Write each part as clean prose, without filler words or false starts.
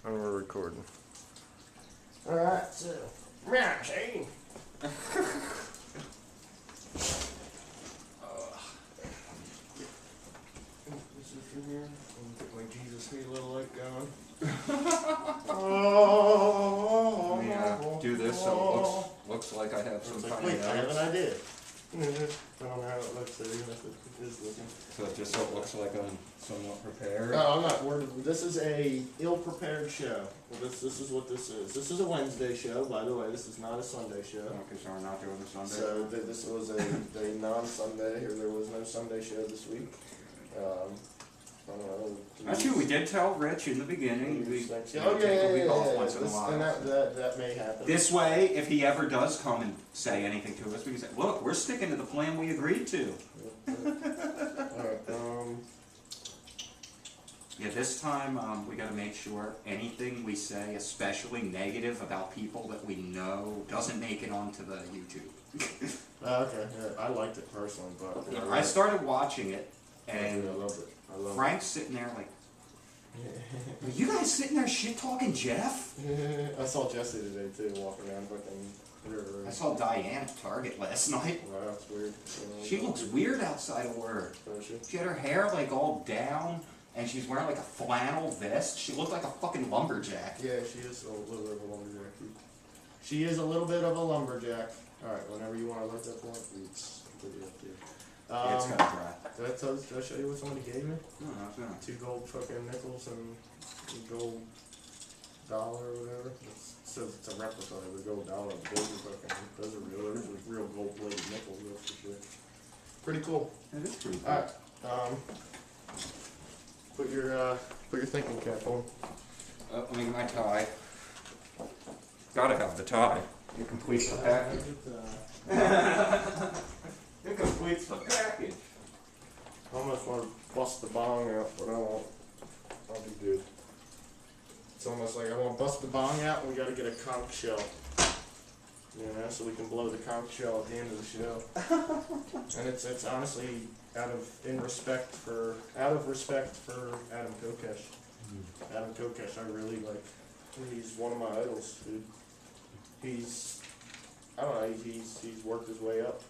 And we're recording. Alright, so, yeah, see? This is from here. I'm gonna get my Jesus Halo light going. Let me do this so it looks like I have some kind Wait, of I have an notes. idea. I don't know how it looks, so even if it is looking. So just so it looks like I'm somewhat prepared. No, I'm not worried. This is a ill-prepared show. Well, this is what this is. This is a Wednesday show, by the way. This is not a Sunday show. Okay, so we're not doing the Sunday. So this was a non-Sunday, or there was no Sunday show this week. I don't know. That's true, we did tell Rich in the beginning, we Oh, take a week off once in a And while. that may happen. This way, if he ever does come and say anything to us, we can say, look, we're sticking to the plan we agreed to. Alright, Yeah, this time, we gotta make sure anything we say, especially negative about people that we know, doesn't make it onto the YouTube. okay, yeah, I liked it personally, but. I started watching it, I and loved it. I loved Frank's sitting there like, are you guys sitting there shit-talking Jeff? it. I saw Jesse today too, walking around fucking river. I saw Diane at Target last night. Wow, that's weird. She looks weird outside of work. Don't she? She had her hair like all down, and she's wearing like a flannel vest. She looked like a fucking lumberjack. Yeah, she is a little bit of a lumberjack. She is a little bit of a lumberjack. Alright, whenever you want to let that point, it's completely up to you. Yeah, it's kind of dry. Did I show you what somebody gave me? No, it's not. 2 gold fucking nickels and a gold dollar or whatever. It says it's a replica of the gold dollar. Those are fucking, those are real. Those are real gold plated nickels, that's for sure. Pretty cool. It is pretty cool. Alright, put your thinking cap on. Let me get my tie. Gotta have the tie. It completes the package. It completes the package. I almost want to bust the bong out, but I won't. I'll be good. It's almost like I want to bust the bong out and we gotta get a conch shell. You know, so we can blow the conch shell at the end of the show. And it's honestly out of respect for Adam Kokesh. Adam Kokesh, I really like. He's one of my idols, dude. I don't know, he's worked his way up.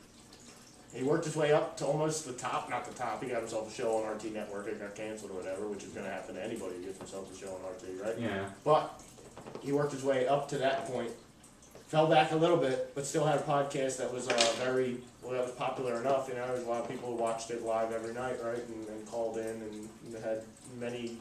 He worked his way up to almost the top, not the top. He got himself a show on RT Network. It got canceled or whatever, which is going to happen to anybody who gets themselves a show on RT, right? Yeah. But he worked his way up to that point, fell back a little bit, but still had a podcast that was that was popular enough. You know, there's a lot of people who watched it live every night, right, and called in, and had many,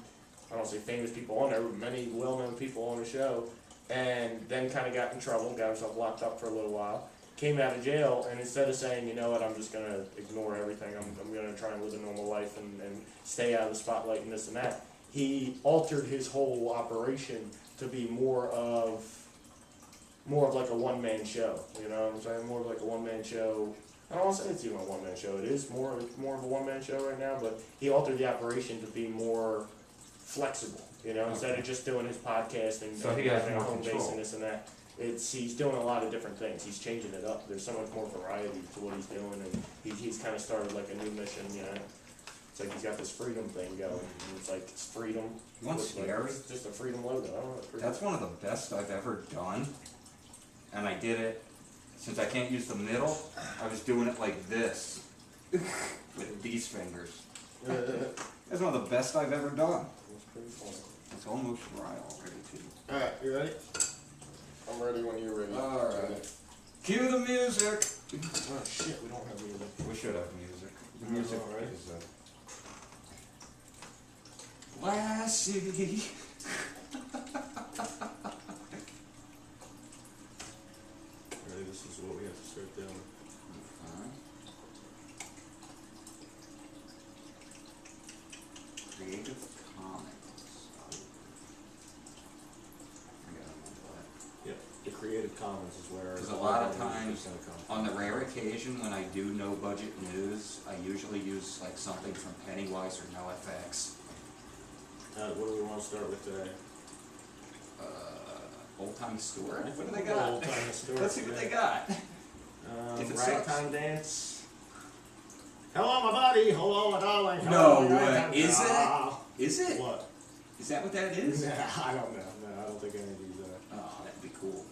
I don't say famous people on there, but many well-known people on the show, and then kind of got in trouble, got himself locked up for a little while. Came out of jail, and instead of saying, you know what, I'm just going to ignore everything, I'm going to try and live a normal life and stay out of the spotlight and this and that, he altered his whole operation to be more of like a one-man show, you know what I'm saying? More of like a one-man show. I don't want to say it's even a one-man show. It is more of a one-man show right now, but he altered the operation to be more flexible, you know, instead of just doing his podcast and So he has having a more home base control. and this and that. He's doing a lot of different things. He's changing it up. There's so much more variety to what he's doing, and he's kind of started like a new mission. You know, it's like he's got this freedom thing going. And it's like it's freedom. You want with, like, scary? it's just a freedom logo. I don't know. Freedom. That's one of the best I've ever done. And I did it, since I can't use the middle, I was doing it like this. With these fingers. That's one of the best I've ever done. It's pretty fun. It's almost dry already, too. All right, you ready? I'm ready when you're ready. Alright. Cue the music! Oh shit, we don't have music. We should have music. The Yeah, music alright. is Lassie. Ready? This is what we have to start doing. Creative Commons. Yep. The Creative Commons is where. Because a lot of times, on the rare occasion when I do no budget news, I usually use like something from Pennywise or NoFX. What do we want to start with today? Old Time Stewart. I What think do they we'll go got? Old Time Stewart, Let's see what yeah. they got. If it sucks. Ragtime dance. Hello, my buddy. Hello, my darling. No Hello, my way. ragtime- Is it? Ah. Is it? What? Is that what that is? Nah, I don't know. No, I don't think any of these are. Oh, that'd be cool.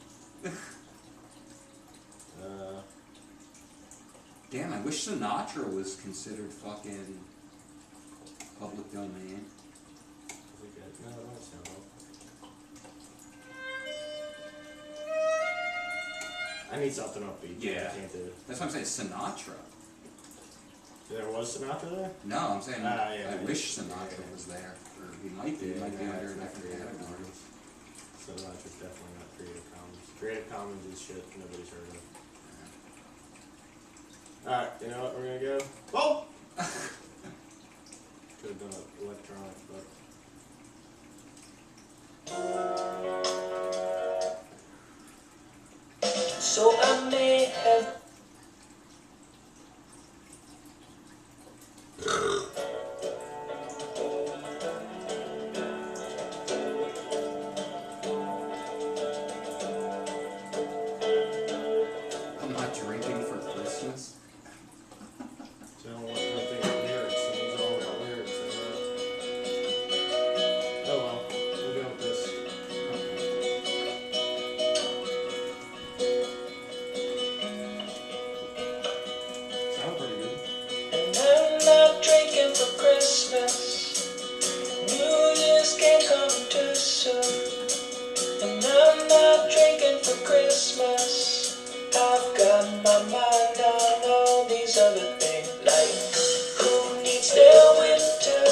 Damn, I wish Sinatra was considered fucking public domain. No, that's not all. I need something upbeat. Yeah. I can't do it. That's what I'm saying, Sinatra. There was Sinatra there? No, I'm saying Yeah, I wish Sinatra was there. Or he might be. He might be under a different category. Sinatra's definitely not Creative Commons. Creative Commons is shit nobody's heard of. Alright, you know what, we're gonna go. Oh! Could have done it electronic, but. So I may have I'm not drinking for Christmas. So I don't want anything with lyrics, and these all got lyrics. Oh well, we'll go with this. Sound pretty good. and I'm not drinking for Christmas. New Year's can't come too soon. And I'm not drinking for Christmas. I've got my mind on all these other things, like who needs their winter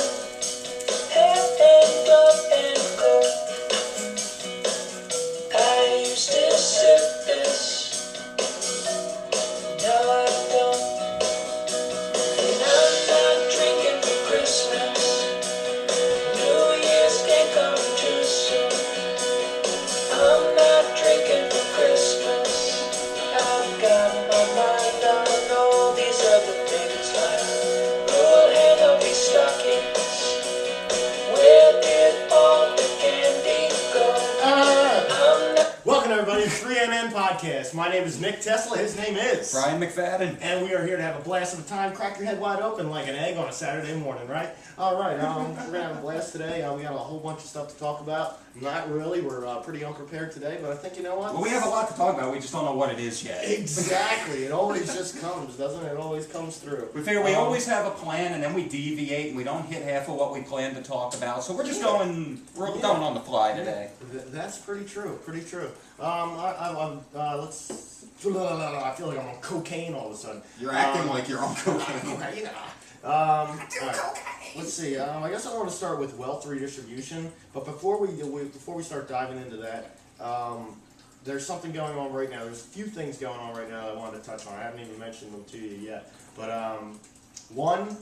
and glove and coat. I used to sip this, now I don't. And I'm not drinking for Christmas. New Year's can't come too soon. I'm not drinking for Christmas. I've got my mind on all these other things, like who will handle these stockings? Where did all the candy go? I'm not. Welcome everybody to 3NN Podcast. My name is Nick Tesla, his name is Brian McFadden. and we are here to have a blast of a time. Crack your head wide open like an egg on a Saturday morning, right? Alright, we're gonna have a blast today. We got a whole bunch of stuff to talk about. Not really, we're pretty unprepared today, but I think you know what? Well, we have a lot to talk about. We just don't know what it is yet. Exactly, it always just comes, doesn't it? It always comes through. We figure we always have a plan, and then we deviate, and we don't hit half of what we plan to talk about. So we're just going on the fly today. That's pretty true, pretty true. Let's. I feel like I'm on cocaine all of a sudden. You're acting like you're on cocaine. Cocaine. Alright, let's see. I guess I want to start with wealth redistribution, but before we start diving into that, there's something going on right now. There's a few things going on right now that I wanted to touch on. I haven't even mentioned them to you yet, but one,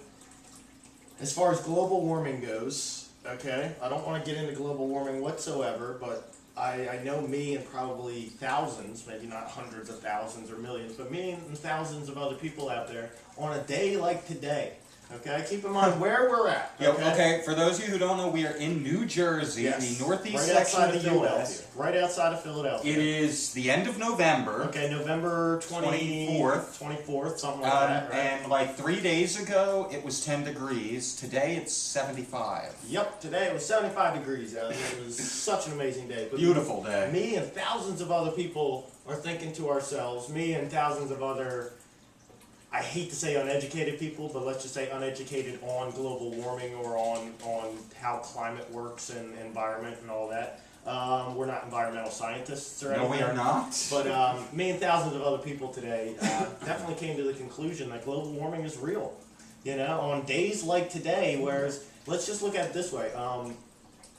as far as global warming goes, okay, I don't want to get into global warming whatsoever, but I know me and probably thousands, maybe not hundreds of thousands or millions, but me and thousands of other people out there on a day like today. Okay, keep in mind where we're at. Okay, for those of you who don't know, we are in New Jersey, Yes. the northeast Right section outside of the Philadelphia. U.S. Right outside of Philadelphia. It is the end of November. Okay, November 24th. 24th, something like that, right? And like 3 days ago, it was 10 degrees. Today, it's 75. Yep, today it was 75 degrees out. It was such an amazing day. But Beautiful day. Me and thousands of other people are thinking to ourselves, me and thousands of other, I hate to say uneducated people, but let's just say uneducated on global warming or on how climate works and environment and all that. We're not environmental scientists or anything. No, we are not. But me and thousands of other people today definitely came to the conclusion that global warming is real. You know, on days like today, whereas, let's just look at it this way.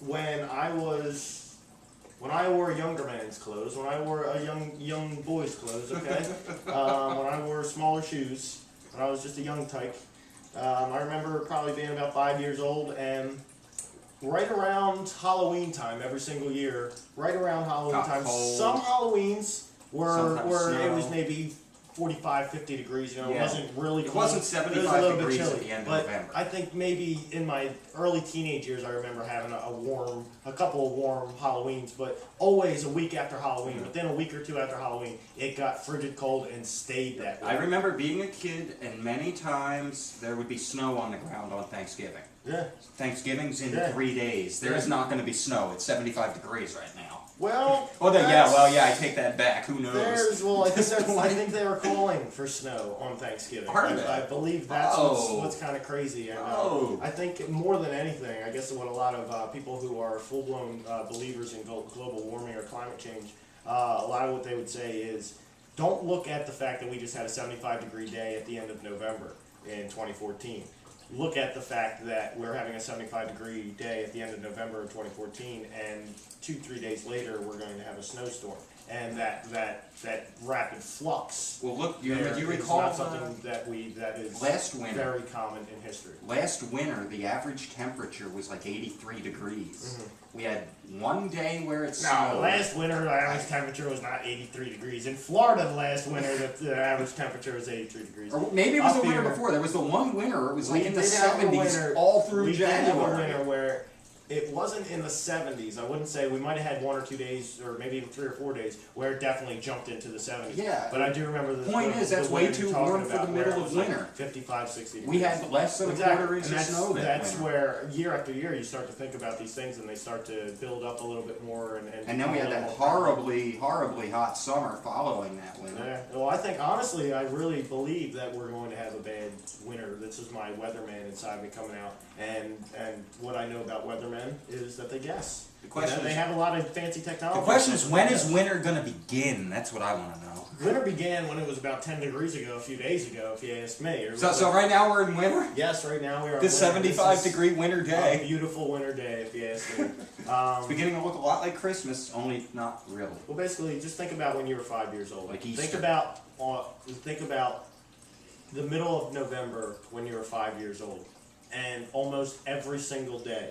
When I wore a younger man's clothes, when I wore a young boy's clothes, okay, when I wore smaller shoes, when I was just a young tyke, I remember probably being about 5 years old, and right around Halloween time, every single year, right around Halloween Got time, cold. some Halloweens were Sometimes it was snow. maybe 45, 50 degrees, you know, it Yeah. wasn't really It cold. wasn't It was 75 a little bit degrees chilly, at the end of but November. I think maybe in my early teenage years, I remember having a couple of warm Halloweens, but always a week after Halloween. Mm-hmm. Within a week or two after Halloween, it got frigid cold and stayed that way. I remember being a kid, and many times there would be snow on the ground on Thanksgiving. Yeah. Thanksgiving's in Yeah. 3 days. There's not going to be snow. It's 75 degrees right now. Well. I take that back. Who knows? I think they were calling for snow on Thanksgiving. Are they? I believe that's Oh. what's kind of crazy. And, Oh. I think more than anything, I guess what a lot of people who are full-blown believers in global warming or climate change, a lot of what they would say is, don't look at the fact that we just had a 75-degree day at the end of November in 2014. Look at the fact that we're having a 75-degree day at the end of November of 2014, and 2-3 days later we're going to have a snowstorm, and that rapid flux. Well, look, there do you is recall not something that is last winter? very common in history. Last winter, the average temperature was like 83 degrees. Mhm. We had one day where it No, snowed. last winter the average temperature was not 83 degrees. In Florida, last winter the average temperature was 83 degrees. Or maybe it was Up the winter here- before. There was the one winter. It was like We in the did have a 70s winter- all through we did have a January. winter where it wasn't in the 70s. I wouldn't say we might have had 1 or 2 days, or maybe even 3 or 4 days, where it definitely jumped into the 70s. Yeah. But I do remember the Point is, that's way winter too you're talking warm for about the where middle it of was like winter. 55, 60 We degrees. had less than a Exactly. quarter inch And of that's, snow that that's winter. where year after year you start to think about these things and they start to build up a little bit more. And then we had that horribly, horribly hot summer following that winter. Yeah. Well, I think honestly, I really believe that we're going to have a bad winter. This is my weatherman inside me coming out, and what I know about weathermen is that they guess. The question they is- have a lot of fancy technology. The question is, when is Yes. winter going to begin? That's what I want to know. Winter began when it was about 10 degrees ago, a few days ago, if you ask me. Or So right now we're in winter? yes, right now we are. This in winter. 75-degree winter A day. beautiful winter day, if you ask me. It's beginning to look a lot like Christmas, only not really. Well, basically, just think about when you were 5 years old. Like Think Easter. about the middle of November when you were 5 years old, and almost every single day.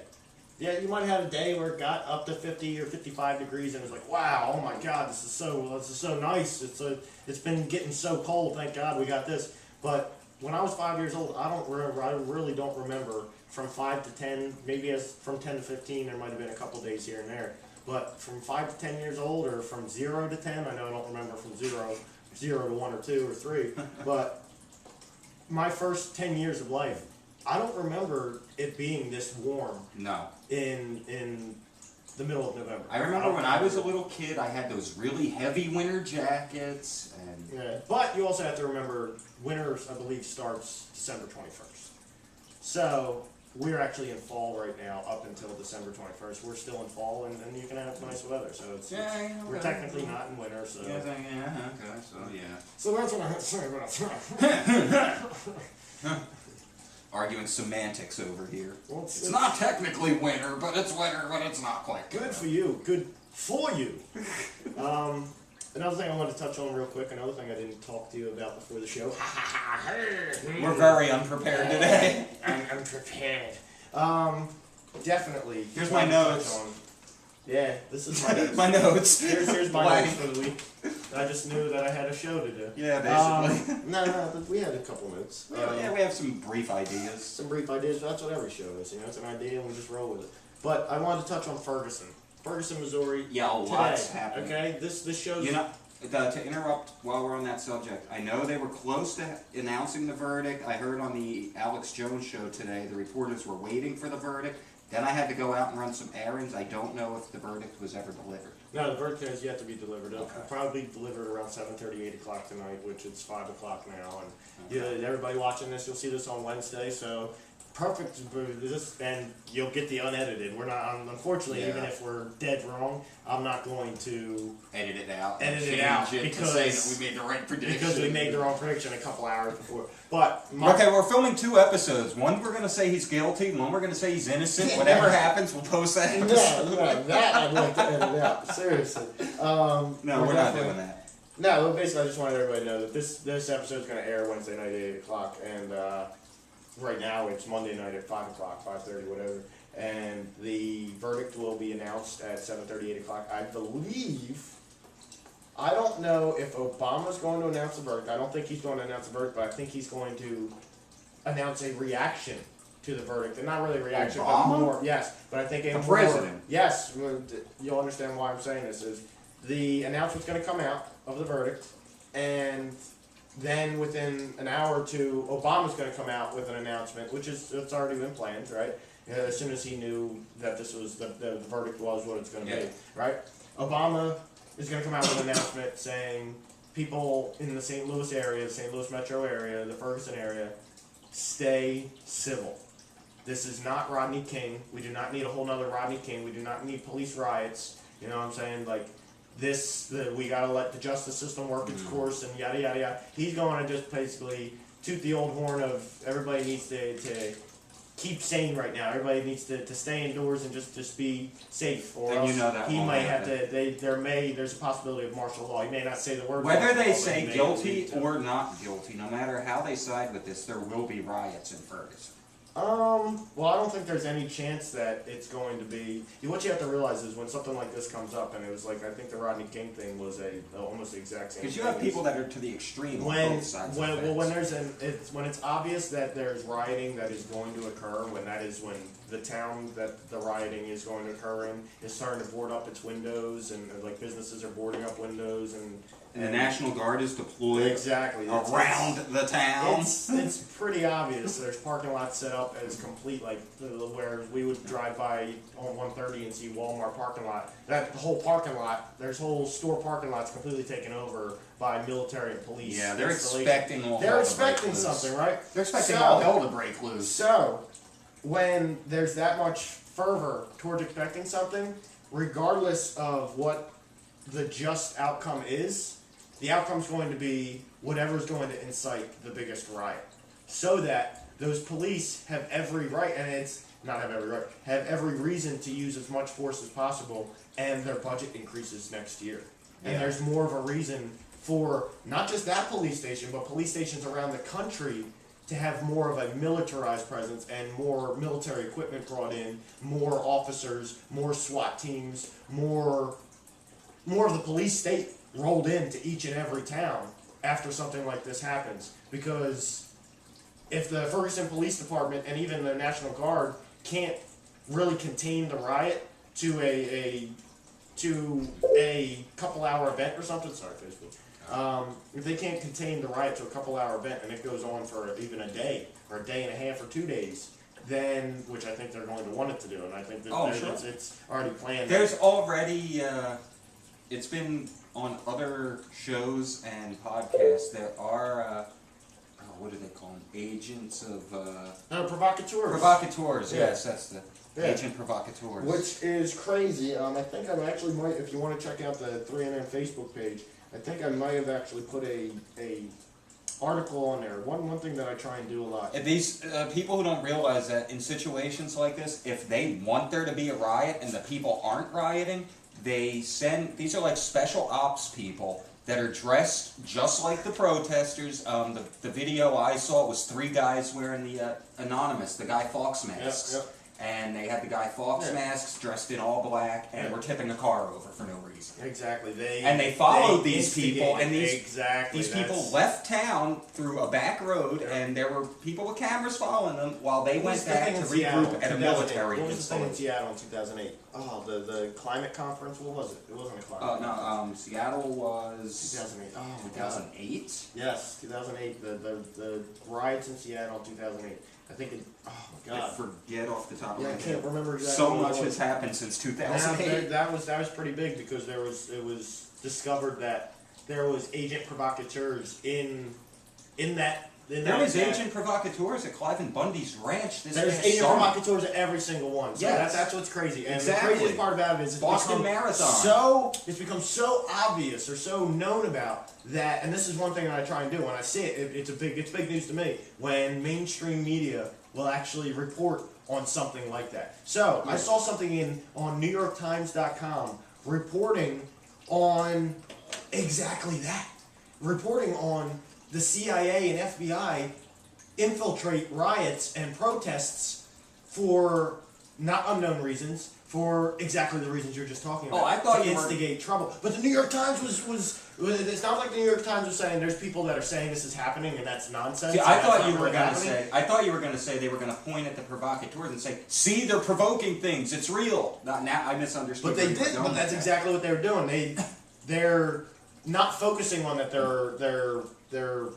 Yeah, you might have had a day where it got up to 50 or 55 degrees, and it was like, wow, oh my God, this is so nice. It's been getting so cold. Thank God we got this. But when I was 5 years old, I really don't remember from 5 to 10, maybe from 10 to 15, there might have been a couple days here and there. But from 5 to 10 years old, or from 0 to 10, I know I don't remember from 0 to 1 or 2 or 3, but my first 10 years of life, I don't remember it being this warm No. in the middle of November. I remember when I was a little kid, I had those really heavy winter jackets, and Yeah, but you also have to remember winter, I believe, starts December 21st. So we're actually in fall right now up until December 21st. We're still in fall, and you can have nice weather. So we're technically not in winter. So so that's what I have to say about that. arguing semantics over here. Well, It's not technically winter, but it's winter, but it's not quite. Good for you. Good for you. Another thing I wanted to touch on real quick, another thing I didn't talk to you about before the show. We're very unprepared today. I'm unprepared. Definitely. Here's my wanted to touch notes. on- Yeah, this is my notes. My notes. Here's my Blank. notes for the week. I just knew that I had a show to do. Yeah, basically. No, we had a couple notes. Yeah, we have some brief ideas. Some brief ideas. That's what every show is. It's an idea and we just roll with it. But I wanted to touch on Ferguson, Missouri. Yeah, a lot's today. happened. Okay, this shows. You know, to interrupt while we're on that subject, I know they were close to announcing the verdict. I heard on the Alex Jones show today, the reporters were waiting for the verdict. Then I had to go out and run some errands. I don't know if the verdict was ever delivered. No, the verdict has yet to be delivered. It'll Okay. probably be delivered around 7:30, 8 o'clock tonight, which it's 5 o'clock now. And yeah, everybody watching this, you'll see this on Wednesday. So perfect. And you'll get the unedited. We're not. Unfortunately, Yeah. even if we're dead wrong, I'm not going to Edit it out. Edit it change out to because- say that we made the right prediction. because we made the wrong prediction a couple hours before. But Okay, we're filming 2 episodes. One we're gonna say he's guilty. One we're gonna say he's innocent. Whatever happens, we'll post that episode. no, that I'd like to edit out. Seriously. No, we're not definitely- doing that. No, well, basically, I just wanted everybody to know that this episode's going to air Wednesday night at 8 o'clock, and right now it's Monday night at 5 o'clock, 5:30, whatever. And the verdict will be announced at 7:30, 8 o'clock. I believe. I don't know if Obama's going to announce the verdict. I don't think he's going to announce the verdict, but I think he's going to announce a reaction to the verdict, and not really a reaction, Obama? but more. Yes, but I think a The more. president? Yes, you'll understand why I'm saying this. Is the announcement's going to come out of the verdict, and then within an hour or two, Obama's going to come out with an announcement, which is it's already been planned, right? As soon as he knew that this was the verdict was what it's going to Yeah. be, right? Obama is going to come out with an announcement saying people in the St. Louis area, the St. Louis metro area, the Ferguson area, stay civil. This is not Rodney King. We do not need a whole nother Rodney King. We do not need police riots. You know what I'm saying? Like we gotta let the justice system work its course and yada yada yada. He's going to just basically toot the old horn of everybody needs to keep sane right now. Everybody needs to stay indoors and just be safe, or Then else you know that he won't might have happen. to. There's a possibility of martial law. He may not say the word. Whether martial they law, but say he may guilty lead to- or not guilty, no matter how they side with this, there will be riots in Ferguson. Well, I don't think there's any chance that it's going to be. What you have to realize is when something like this comes up, and it was like I think the Rodney King thing was almost the exact same. Because you thing. have people that are to the extreme on when both sides of the when fence. when it's obvious that there's rioting that is going to occur, when the town that the rioting is going to occur in is starting to board up its windows, and like businesses are boarding up windows, and And the National Guard is deployed exactly around the town. It's pretty obvious. There's parking lots set up as complete, like where we would drive by on 130 and see Walmart parking lot. That the whole parking lot, there's whole store parking lots completely taken over by military and police. Yeah, they're installation. expecting all hell They're to expecting break loose. something, right? They're expecting So- all hell to break loose. So, when there's that much fervor towards expecting something, regardless of what the just outcome is, the outcome's going to be whatever's going to incite the biggest riot. So that those police have every right, and it's not have every right, have every reason to use as much force as possible, and their budget increases next year. And Yeah. there's more of a reason for not just that police station, but police stations around the country to have more of a militarized presence and more military equipment brought in, more officers, more SWAT teams, more of the police state rolled into each and every town after something like this happens. Because if the Ferguson Police Department and even the National Guard can't really contain the riot to a couple hour event or something, sorry Facebook, if they can't contain the riot to a couple hour event and it goes on for even a day or a day and a half or 2 days, then, which I think they're going to want it to do, and I think that Sure. it's already planned. There's already, it's been on other shows and podcasts. There are, what do they call them? Agents of, Provocateurs. provocateurs, Yeah. yes, that's the, Yeah. agent provocateurs. Which is crazy. I think I actually might, if you want to check out the 3NN Facebook page, I think I might have actually put a article on there. One thing that I try and do a lot. And these people who don't realize that in situations like this, if they want there to be a riot and the people aren't rioting, they send, these are like special ops people that are dressed just like the protesters. The video I saw was 3 guys wearing the Anonymous, the Guy Fawkes masks. Yep. And they had the Guy Fawkes Yeah. masks dressed in all black and Yeah. were tipping a car over for no reason. Exactly. They followed these people, and exactly These people that's- left town through a back road, and there were people with cameras following them while they What went was the back thing to in Seattle regroup in at a 2008? military What was the thing in installation. Seattle in 2008? Oh, the climate conference. What was it? It wasn't a climate. No, Seattle was 2008. Oh my god. 2008. Yes, 2008. The riots in Seattle, 2008. I think it. Oh my I god. forget off the top of Yeah, my I can't head. remember exactly. So what it much was. has happened since Now, 2008. that was pretty big because it was discovered that there was agent provocateurs in that. There was agent provocateurs at Clive and Bundy's ranch this There's past agent summer. provocateurs at every single one. So Yes. that's what's crazy. And Exactly. the craziest part about it is Boston Marathon. It's become so obvious or so known about that. And this is one thing that I try and do when I see it. It's big news to me when mainstream media will actually report on something like that. So I saw something on NewYorkTimes.com reporting on exactly that. Reporting on the CIA and FBI infiltrate riots and protests for not unknown reasons, for exactly the reasons you're just talking about. Oh, I thought to you were- instigate trouble. But the New York Times was it's not like the New York Times was saying there's people that are saying this is happening and that's nonsense. See, and I that's thought not you were really going to happening. say. I thought you were going to say they were going to point at the provocateurs and say, "See, they're provoking things. It's real." Now I misunderstood. But they where you were did. going But with that's that. exactly what they were doing. They're not focusing on that. They're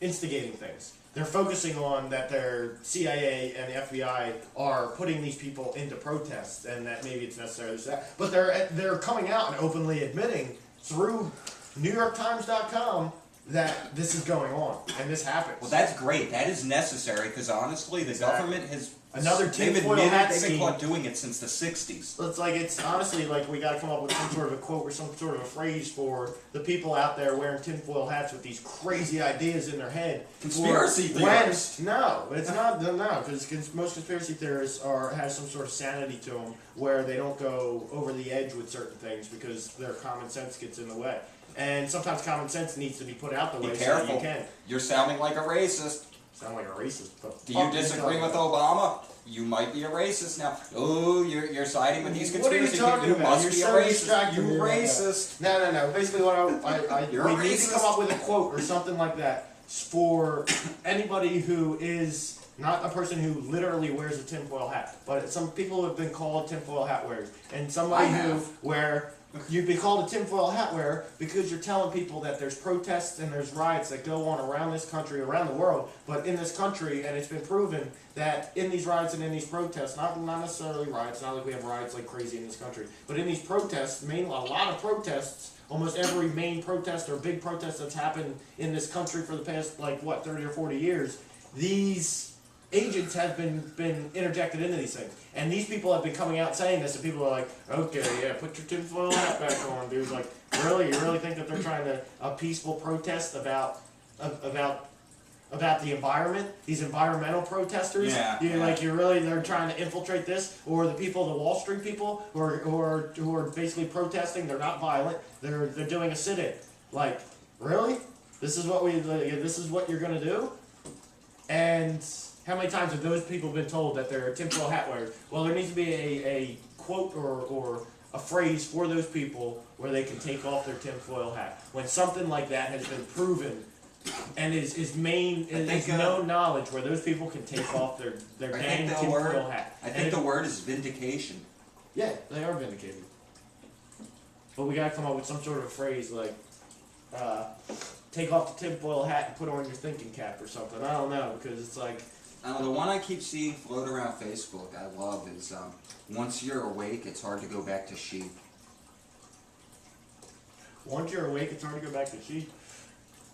instigating things. They're focusing on that their CIA and the FBI are putting these people into protests, and that maybe it's necessary this that. But they're coming out and openly admitting through NewYorkTimes.com that this is going on and this happens. Well, that's great. That is necessary because honestly, the government has Another they've tinfoil admitted hat they've been scheme. caught doing it since the '60s. It's honestly like we got to come up with some sort of a quote or some sort of a phrase for the people out there wearing tinfoil hats with these crazy ideas in their head. Conspiracy For theorists. No, it's not. No, because most conspiracy theorists have some sort of sanity to them where they don't go over the edge with certain things because their common sense gets in the way. And sometimes common sense needs to be put out the Be way so careful. that you can. You're sounding like a racist. Sound like a racist. But Do you disagree with Obama? You might be a racist now. Oh, you're siding with these What are you conspiracy talking people. You about? must You're be so a racist. distracted You here right now. racist. No. Basically, what You're a we need to racist. come up with a quote or something like that for anybody who is not a person who literally wears a tinfoil hat, but some people have been called tinfoil hat wearers, and somebody I who have. where you've been called a tinfoil hat wearer because you're telling people that there's protests and there's riots that go on around this country, around the world, but in this country, and it's been proven that in these riots and in these protests, not necessarily riots, not like we have riots like crazy in this country, but in these protests, a lot of protests, almost every main protest or big protest that's happened in this country for the past, 30 or 40 years, these agents have been interjected into these things. And these people have been coming out saying this, and people are like, okay, yeah, put your tinfoil hat back on, dude. Like, really? You really think that they're trying to, a peaceful protest about the environment? These environmental protesters? Yeah, They're trying to infiltrate this? Or the people, the Wall Street people, who are basically protesting, they're not violent, they're doing a sit-in. Like, really? This is what you're gonna do? And how many times have those people been told that they're tinfoil hat wearers? Well, there needs to be a quote or a phrase for those people where they can take off their tinfoil hat. When something like that has been proven and is known knowledge where those people can take off their I dang think tinfoil hat. I think the word is vindication. Yeah, they are vindicated. But we gotta come up with some sort of phrase like, take off the tinfoil hat and put on your thinking cap or something. I don't know, because it's like, The one I keep seeing float around Facebook I love is, once you're awake, it's hard to go back to sheep. once you're awake, it's hard to go back to sheep.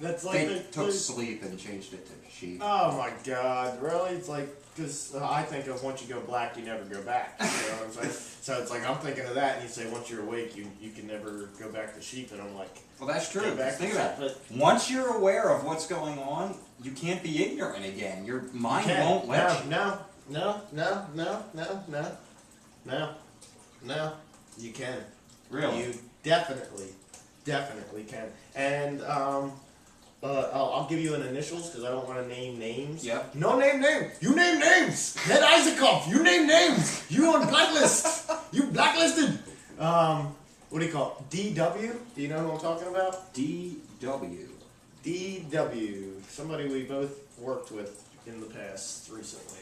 That's like They took sleep and changed it to sheep. oh my god, really? It's like, because I think of once you go black, you never go back. You know what I'm saying? So it's like, I'm thinking of that, and you say once you're awake, you can never go back to sheep, and I'm like, Well, that's true. go back Think to about sheep. it. Once you're aware of what's going on, you can't be ignorant again. Your mind won't let you. No, you can. Really? You definitely can. And I'll give you an initials because I don't want to name names. Yep. No name. You name names. Ned Isaacov. You name names. You on blacklist. You blacklisted. What do you call it? DW? Do you know who I'm talking about? DW. DW. Somebody we both worked with in the past recently.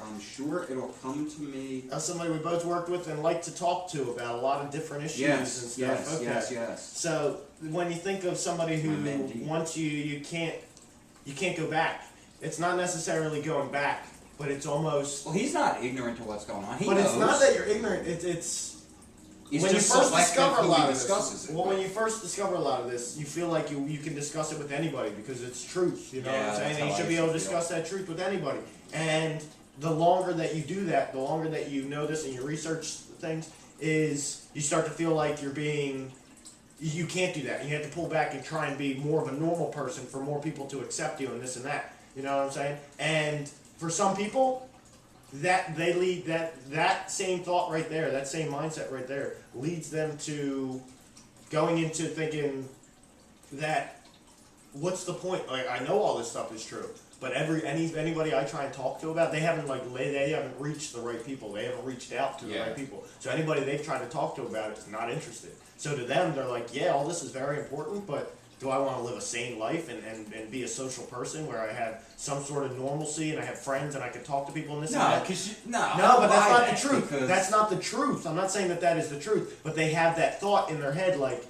I'm sure it'll come to me. Somebody we both worked with and like to talk to about a lot of different issues and stuff. Yes. So when you think of somebody who My mentee. wants you can't go back. It's not necessarily going back, but it's almost. Well, he's not ignorant to what's going on. He But knows. it's not that you're ignorant. It's He's when you just first selective discover a who lot he of this. discusses it Well, with. when you first discover a lot of this, you feel like you can discuss it with anybody because it's truth. You know what Yeah, I'm saying? that's And you how should I be able to feel. discuss that truth with anybody. And the longer that you do that, the longer that you know this and you research things, is you start to feel like you're being. You can't do that. You have to pull back and try and be more of a normal person for more people to accept you and this and that. You know what I'm saying? And for some people, that they lead that same thought right there, that same mindset right there, leads them to going into thinking that what's the point? Like, I know all this stuff is true, but anybody I try and talk to about, they haven't reached the right people. They haven't reached out to the right people. So anybody they've tried to talk to about it is not interested. So to them, they're like, yeah, all this is very important, but do I want to live a sane life and be a social person where I have some sort of normalcy and I have friends and I can talk to people and this and No, that? because No, but that's not the truth. because- That's not the truth. I'm not saying that is the truth, but they have that thought in their head, like,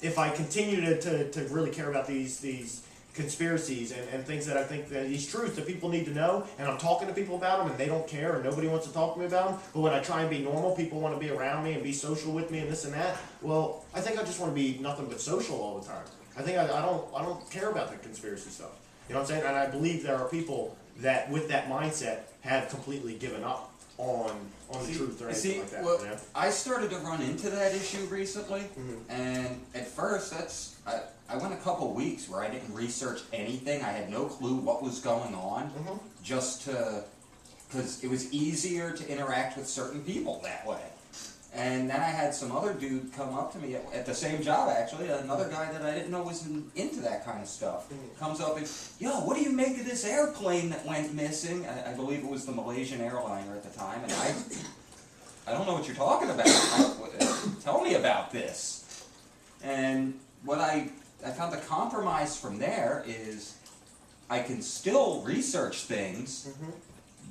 if I continue to really care about these conspiracies and things that I think that these truths that people need to know, and I'm talking to people about them and they don't care and nobody wants to talk to me about them, but when I try and be normal, people want to be around me and be social with me and this and that. Well, I think I just want to be nothing but social all the time. I think I don't care about the conspiracy stuff. You know what I'm saying? And I believe there are people that with that mindset have completely given up on the truth or anything like that. Well, you know? I started to run into that issue recently, Mhm. and at first, I went a couple weeks where I didn't research anything. I had no clue what was going on, Mhm. just because it was easier to interact with certain people that way. And then I had some other dude come up to me at the same job, actually, another guy that I didn't know was into that kind of stuff. Comes up and, yo, what do you make of this airplane that went missing? I believe it was the Malaysian airliner at the time, and I don't know what you're talking about. Tell me about this. And what I found the compromise from there is I can still research things,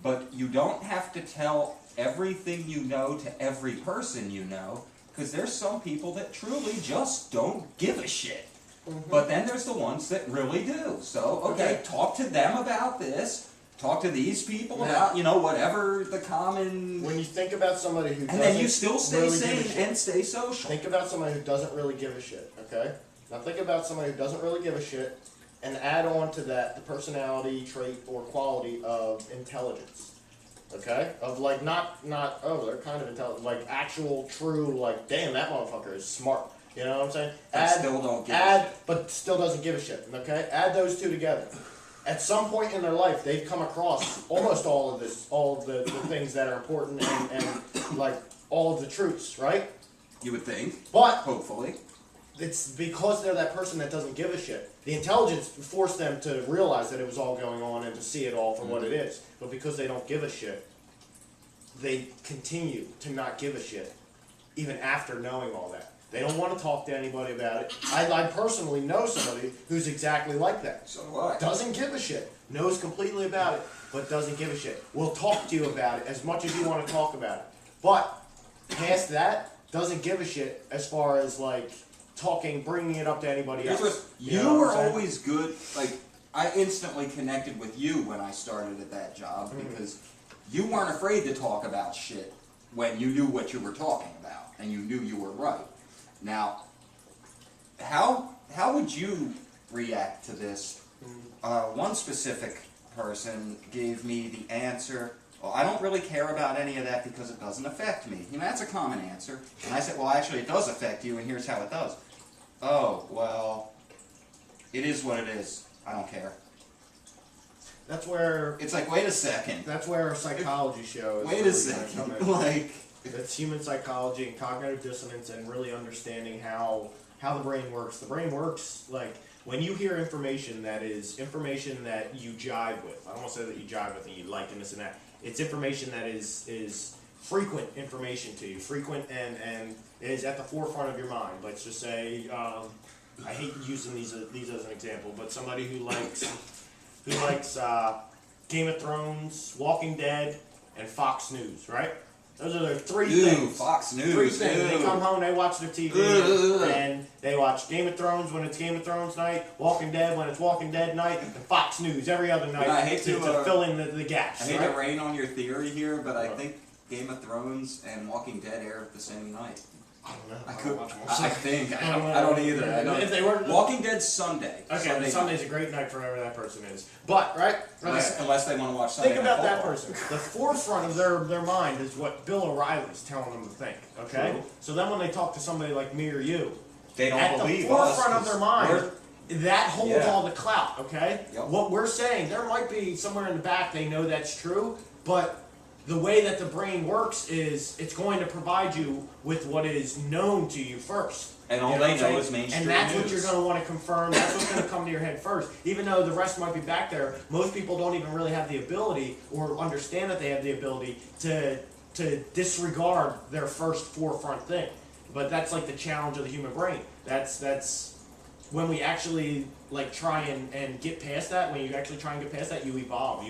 but you don't have to tell everything you know to every person you know, because there's some people that truly just don't give a shit. But then there's the ones that really do. So, okay, talk to them about this, talk to these people about, whatever the common... When you think about somebody who And then you still stay really give a sane shit, and stay social. think about somebody who doesn't really give a shit, okay? Now think about somebody who doesn't really give a shit and add on to that the personality trait or quality of intelligence. Okay? Of like not oh, they're kind of intelligent, like actual true, like damn, that motherfucker is smart. You know what I'm saying? But still don't give a shit. But still doesn't give a shit. Okay? Add those two together. At some point in their life, they've come across almost all of the things that are important and like all of the truths, right? You would think, But hopefully. it's because they're that person that doesn't give a shit. The intelligence forced them to realize that it was all going on and to see it all for what it is. But because they don't give a shit, they continue to not give a shit, even after knowing all that. They don't want to talk to anybody about it. I personally know somebody who's exactly like that. So do I. Doesn't give a shit. Knows completely about it, but doesn't give a shit. Will talk to you about it as much as you want to talk about it. But past that, doesn't give a shit as far as like talking, bringing it up to anybody Here's else. what, you know were what I'm saying? always good, like, I instantly connected with you when I started at that job because you weren't afraid to talk about shit when you knew what you were talking about and you knew you were right. Now, how would you react to this? One specific person gave me the answer, well, I don't really care about any of that because it doesn't affect me. That's a common answer. And I said, well, actually, it does affect you, and here's how it does. Oh, well, it is what it is. I don't care. That's where It's like, wait a second. that's where our psychology show is. Wait a really second. gonna come in. Like, It's human psychology and cognitive dissonance and really understanding how the brain works. The brain works like when you hear information that is information that you jive with. I don't want to say that you jive with and you like and this and that. It's information that is frequent information to you, frequent and is at the forefront of your mind. Let's just say, I hate using these as an example, but somebody who likes Game of Thrones, Walking Dead, and Fox News, right? Those are the three things. Fox News. Three things. They ew. come home, they watch their TV, and they watch Game of Thrones when it's Game of Thrones night, Walking Dead when it's Walking Dead night, and Fox News every other night I hate to to, fill in the gaps. I hate right? to rain on your theory here, but I think Game of Thrones and Walking Dead air the same night. I don't know. I don't could. watch them. I think. I don't either. I don't. If they were Walking Dead Sunday. okay, Sunday's a great night for whoever that person is. But right, Unless they want to watch Sunday. think about Night that Football. person. The forefront of their mind is what Bill O'Reilly's telling them to think. Okay, True. so then when they talk to somebody like me or you, They don't at believe the us, forefront of their mind, that holds Yeah. all the clout. Okay, Yep. what we're saying, there might be somewhere in the back they know that's true, but the way that the brain works is it's going to provide you with what is known to you first. And all You they what I'm know saying? is mainstream And that's what news. you're going to want to confirm. That's what's going to come to your head first. Even though the rest might be back there, most people don't even really have the ability or understand that they have the ability to disregard their first forefront thing. But that's like the challenge of the human brain. That's when we actually like try and get past that. When you actually try and get past that, you evolve.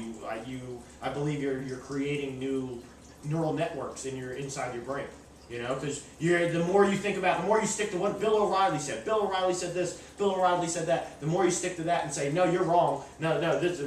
I believe you're creating new neural networks inside your brain. You know, because the more you think about, the more you stick to what Bill O'Reilly said. Bill O'Reilly said this. Bill O'Reilly said that. The more you stick to that and say, no, you're wrong. No,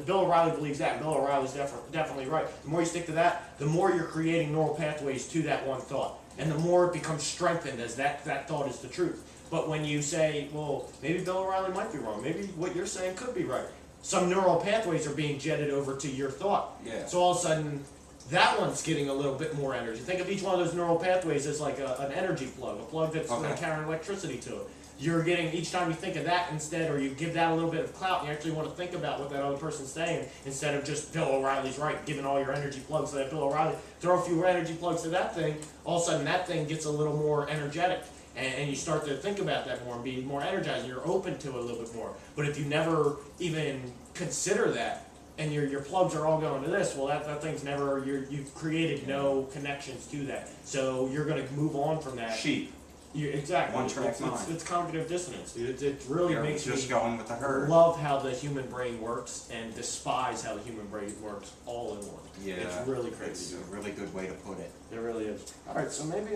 Bill O'Reilly believes that. Bill O'Reilly's definitely right. The more you stick to that, the more you're creating neural pathways to that one thought, and the more it becomes strengthened as that thought is the truth. But when you say, well, maybe Bill O'Reilly might be wrong. Maybe what you're saying could be right. Some neural pathways are being jetted over to your thought. Yeah. So all of a sudden, that one's getting a little bit more energy. Think of each one of those neural pathways as like an energy plug, a plug that's going to carry electricity to it. You're getting, each time you think of that instead, or you give that a little bit of clout, you actually want to think about what that other person's saying instead of just Bill O'Reilly's right, giving all your energy plugs to that Bill O'Reilly. Throw a few energy plugs to that thing, all of a sudden that thing gets a little more energetic. And you start to think about that more and be more energized, and you're open to it a little bit more. But if you never even consider that, and your plugs are all going to this, well, that thing's never, you've created no connections to that. So you're going to move on from that. Sheep. Exactly. One track mind. It's cognitive dissonance, dude. It really You're makes just me going with the herd. love how the human brain works and despise how the human brain works all in one. Yeah. It's really It's crazy. a really good way to put it. It really is. All right, so maybe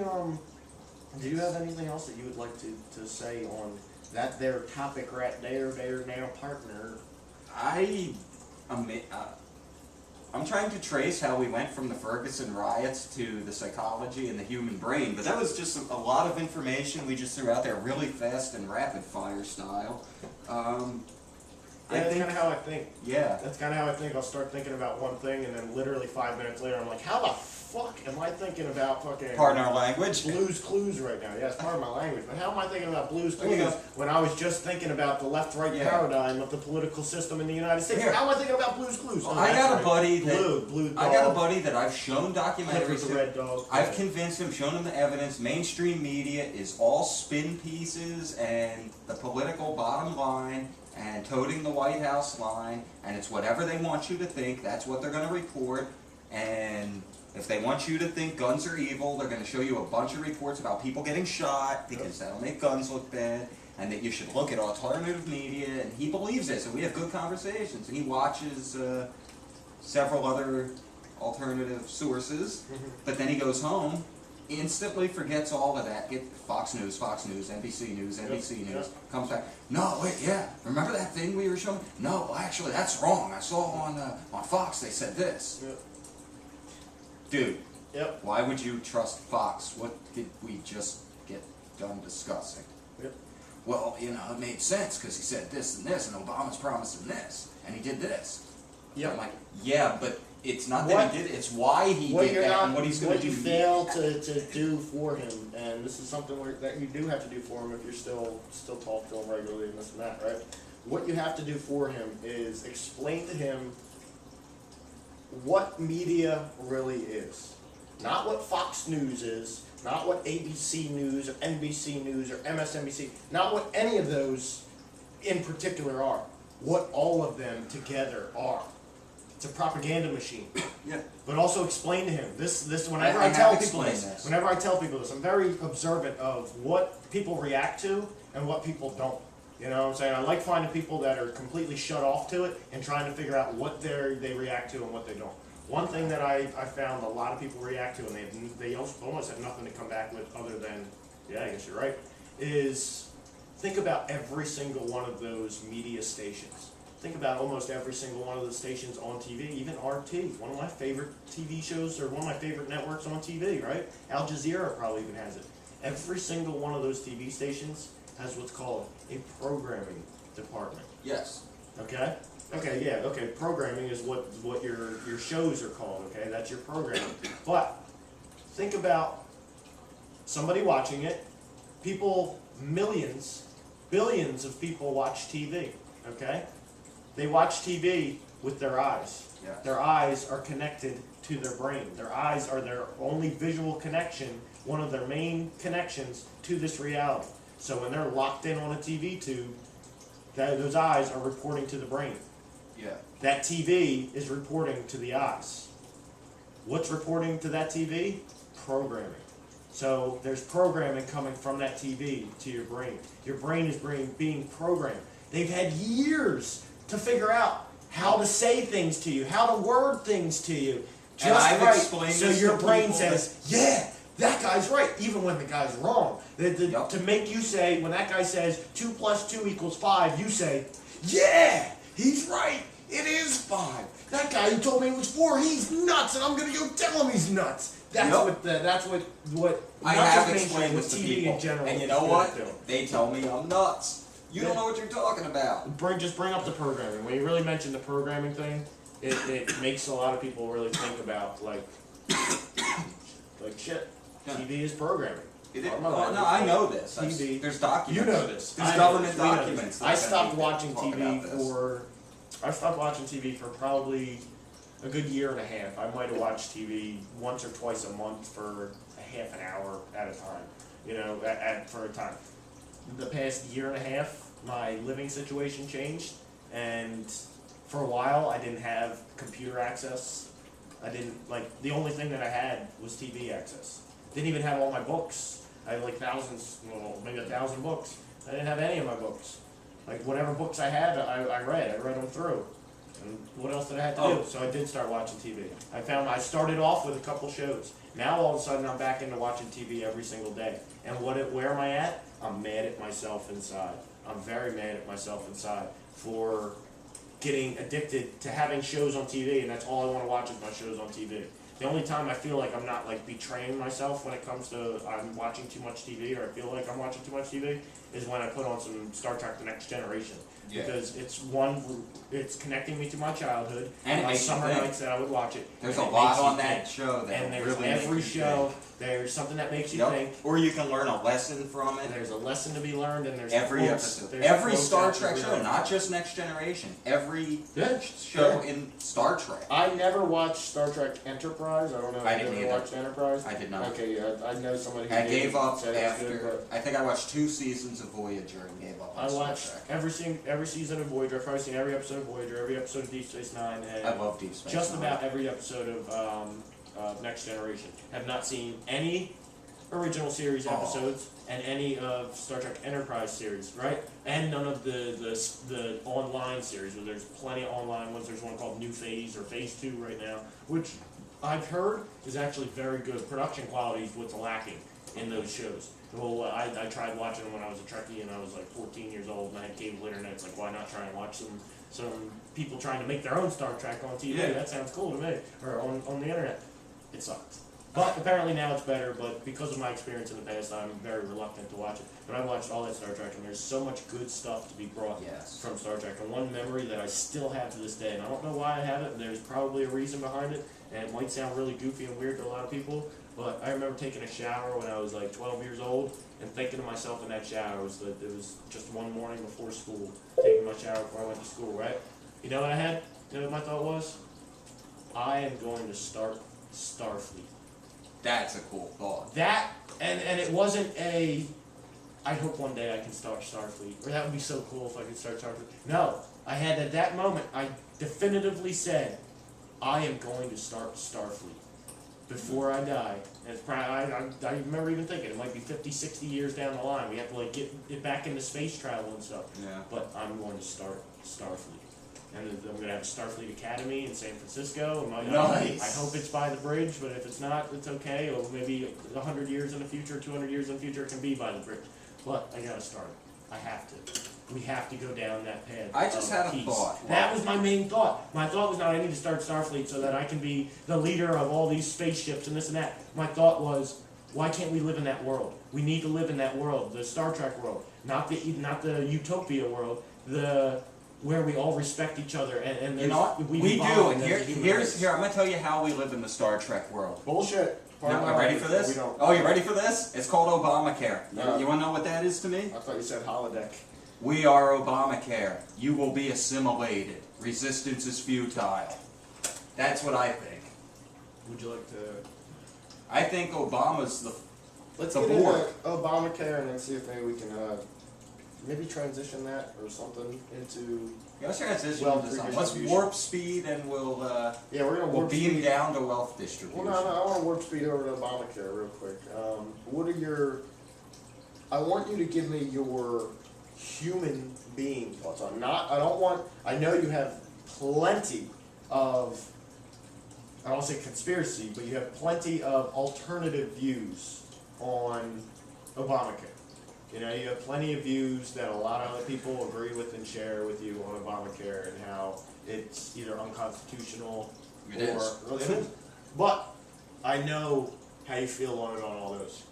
do you have anything else that you would like to say on that there topic right there, now partner? I'm trying to trace how we went from the Ferguson riots to the psychology and the human brain, but that was just a lot of information we just threw out there really fast and rapid fire style. That's kind of how I think. Yeah. That's kind of how I think. I'll start thinking about one thing, and then literally 5 minutes later, I'm like, how the fuck am I thinking about fucking Pardon our language. Blue's Clues right now? Yeah, it's part of my language. But how am I thinking about Blue's There you Clues go. when I was just thinking about the left-right Yeah. paradigm of the political system in the United States? Here. How am I thinking about Blue's Clues? Well, Oh, I that's got a right. buddy that Blue I got a dog. buddy that I've shown Clifford documentaries the to. red dog. I've convinced him, shown him the evidence. Mainstream media is all spin pieces and the political bottom line and toting the White House line, and it's whatever they want you to think, that's what they're going to report. And if they want you to think guns are evil, they're going to show you a bunch of reports about people getting shot because that'll make guns look bad, and that you should look at alternative media, and he believes this, and we have good conversations, and he watches several other alternative sources, but then he goes home, instantly forgets all of that, get Fox News, NBC News, News, comes back, no, wait, yeah, remember that thing we were showing? No, actually, that's wrong, I saw on Fox, they said this. Yep. Dude, Yep. why would you trust Fox? What did we just get done discussing? Yep. Well, you know, it made sense because he said this and this, and Obama's promising this, and he did this. Yep. I'm like, yeah, but it's not What- that he did it, it's why he What did you're that not, and what he's going what to you do. fail to do for him, and this is something that you do have to do for him if you're still talk to him regularly and this and that, right? What you have to do for him is explain to him what media really is. Not what Fox News is, not what ABC News or NBC News or MSNBC, not what any of those in particular are. What all of them together are. It's a propaganda machine. Yeah. But also explain to him this whenever I I tell have people explained this, this. whenever I tell people this, I'm very observant of what people react to and what people don't. You know what I'm saying? I like finding people that are completely shut off to it and trying to figure out what they react to and what they don't. One thing that I found a lot of people react to, and they almost have nothing to come back with other than, yeah, I guess you're right, is think about every single one of those media stations. Think about almost every single one of the stations on TV, even RT, one of my favorite TV shows, or one of my favorite networks on TV, right? Al Jazeera probably even has it. Every single one of those TV stations has what's called a programming department. Yes. Okay? Okay, yeah, okay. Programming is what your shows are called, okay? That's your programming. But think about somebody watching it. People, millions, billions of people watch TV, okay? They watch TV with their eyes. Yes. Their eyes are connected to their brain. Their eyes are their only visual connection, one of their main connections to this reality. So when they're locked in on a TV tube, those eyes are reporting to the brain. Yeah. That TV is reporting to the eyes. What's reporting to that TV? Programming. So there's programming coming from that TV to your brain. Your brain is being programmed. They've had years to figure out how to say things to you, how to word things to you. And Just I've right. explained So this your to brain people says, yeah, that guy's right, even when the guy's wrong. Yep. To make you say, when that guy says 2 + 2 = 5, you say, yeah, he's right, it is 5. That guy who told me it was 4, he's nuts, and I'm gonna go tell him he's nuts. That's Yep. that's what I not have just explained mainstream, this to TV people, in general. and you is know good what? at doing. They tell me I'm nuts. You don't Yeah. know what you're talking about. Just bring up the programming. When you really mention the programming thing, it makes a lot of people really think about like shit. Yeah. TV is programming. It is, Oh, no, no, I know this. TV. There's documents. You know this. There's I know government this. We know this. documents. I that stopped they watching talk TV about this. I stopped watching TV for probably a good year and a half. I might have watched TV once or twice a month for a half an hour at a time. You know, for a time. The past year and a half, my living situation changed, and for a while, I didn't have computer access. I didn't the only thing that I had was TV access. Didn't even have all my books. I had like thousands, well, maybe 1,000 books. I didn't have any of my books. Like whatever books I had, I read. I read them through. And what else did I have to do? So I did start watching TV. I started off with a couple shows. Now all of a sudden I'm back into watching TV every single day. And where am I at? I'm mad at myself inside. I'm very mad at myself inside for getting addicted to having shows on TV, and that's all I want to watch is my shows on TV. The only time I feel like I'm not betraying myself when it comes to I'm watching too much TV or I feel like I'm watching too much TV is when I put on some Star Trek: The Next Generation. Yeah. Because it's connecting me to my childhood And it my makes you summer think. nights that I would watch it. There's and a it lot makes you on that think. show that And there's really makes every you show, think. there's something that makes you Yep. think. Or you can learn a lesson from it. There's a lesson to be learned, and there's Every quotes, episode. there's Every quotes Star that you Trek read show, on. not just Next Generation. Every Yeah, show yeah. in Star Trek. I never watched Star Trek Enterprise. I don't know if I you didn't ever either. watched Enterprise. I did not. Okay, yeah, I know somebody who I did, gave up said it was after. good, I think I watched 2 seasons of Voyager and gave up but on I Star watched Trek. every season of Voyager. I've probably seen every episode of Voyager, every episode of Deep Space Nine, and I love Deep Space just Nine. about every episode of Next Generation. Have not seen any original series Oh. episodes and any of Star Trek Enterprise series, right? And none of the online series. Where there's plenty of online ones. There's one called New Phase or Phase 2 right now, which I've heard is actually very good. Production quality is what's lacking in those shows. Well, I tried watching them when I was a Trekkie and I was like 14 years old and I had cable internet. It's like, why not try and watch some people trying to make their own Star Trek on TV? Yeah. That sounds cool to me. Or on the internet. It sucked. But apparently now it's better, but because of my experience in the past, I'm very reluctant to watch it. But I watched all that Star Trek, and there's so much good stuff to be brought Yes. from Star Trek. And one memory that I still have to this day, and I don't know why I have it, there's probably a reason behind it, and it might sound really goofy and weird to a lot of people, but I remember taking a shower when I was like 12 years old, and thinking to myself in that shower, it was just one morning before school, taking my shower before I went to school, right? You know what I had? You know what my thought was? I am going to start Starfleet. That's a cool thought. That, and it wasn't a, I hope one day I can start Starfleet, or that would be so cool if I could start Starfleet. No, I had at that moment, I definitively said, I am going to start Starfleet before I die. And it's probably, I remember even thinking, it might be 50, 60 years down the line, we have to get it back into space travel and stuff. Yeah. But I'm going to start Starfleet. And I'm going to have a Starfleet Academy in San Francisco. Nice. I hope it's by the bridge, but if it's not, it's okay. Or maybe 100 years in the future, 200 years in the future, it can be by the bridge. But I got to start. I have to. We have to go down that path. I just of had a peace. thought. That was my main thought. My thought was not I need to start Starfleet so that I can be the leader of all these spaceships and this and that. My thought was, why can't we live in that world? We need to live in that world, the Star Trek world, not the utopia world, where we all respect each other and You know what? We do, bond and as a human race. here, I'm gonna tell you how we live in the Star Trek world. Bullshit. No, ready for this? We don't. Oh, you ready for this? It's called Obamacare. No. You wanna know what that is to me? I thought you said holodeck. We are Obamacare. You will be assimilated. Resistance is futile. That's what I think. Would you like to? I think Obama's the Let's The get into board. Obamacare and then see if maybe we can maybe transition that or something into. let's transition Wealth into something. Let's redistribution. warp speed and we'll Yeah, we're gonna we'll warp beam speed. down to wealth distribution. Well, no, I want to warp speed over to Obamacare real quick. What are your? I want you to give me your human being thoughts on. I don't want. I know you have plenty of I don't say conspiracy, but you have plenty of alternative views on Obamacare. You know, you have plenty of views that a lot of other people agree with and share with you on Obamacare and how it's either unconstitutional It is. or it is. But I know how you feel on it on all those.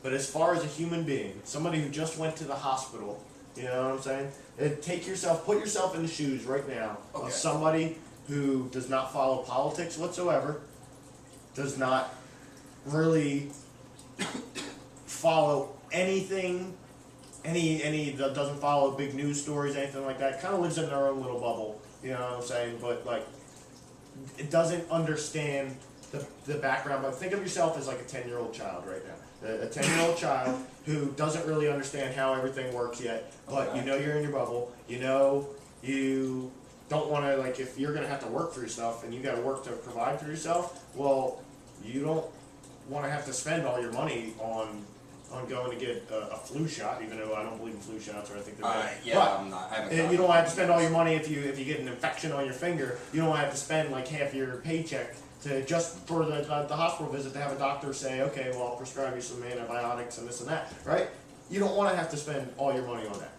But as far as a human being, somebody who just went to the hospital, you know what I'm saying? Put yourself in the shoes right now Okay. of somebody who does not follow politics whatsoever, does not really follow anything, that doesn't follow big news stories, anything like that, kind of lives in their own little bubble, you know what I'm saying? But like, it doesn't understand the background. But think of yourself as like a 10-year-old child right now. A 10-year-old child who doesn't really understand how everything works yet, but Okay. you know you're in your bubble, you know you don't want to, like, if you're going to have to work for yourself and you got to work to provide for yourself, well, you don't want to have to spend all your money on going to get a flu shot, even though I don't believe in flu shots, or I think they're bad. Yeah, But I'm not. I haven't and gotten you don't one. have to spend all your money if you get an infection on your finger. You don't have to spend like half your paycheck to just for the hospital visit to have a doctor say, okay, well, I'll prescribe you some antibiotics and this and that, right? You don't want to have to spend all your money on that.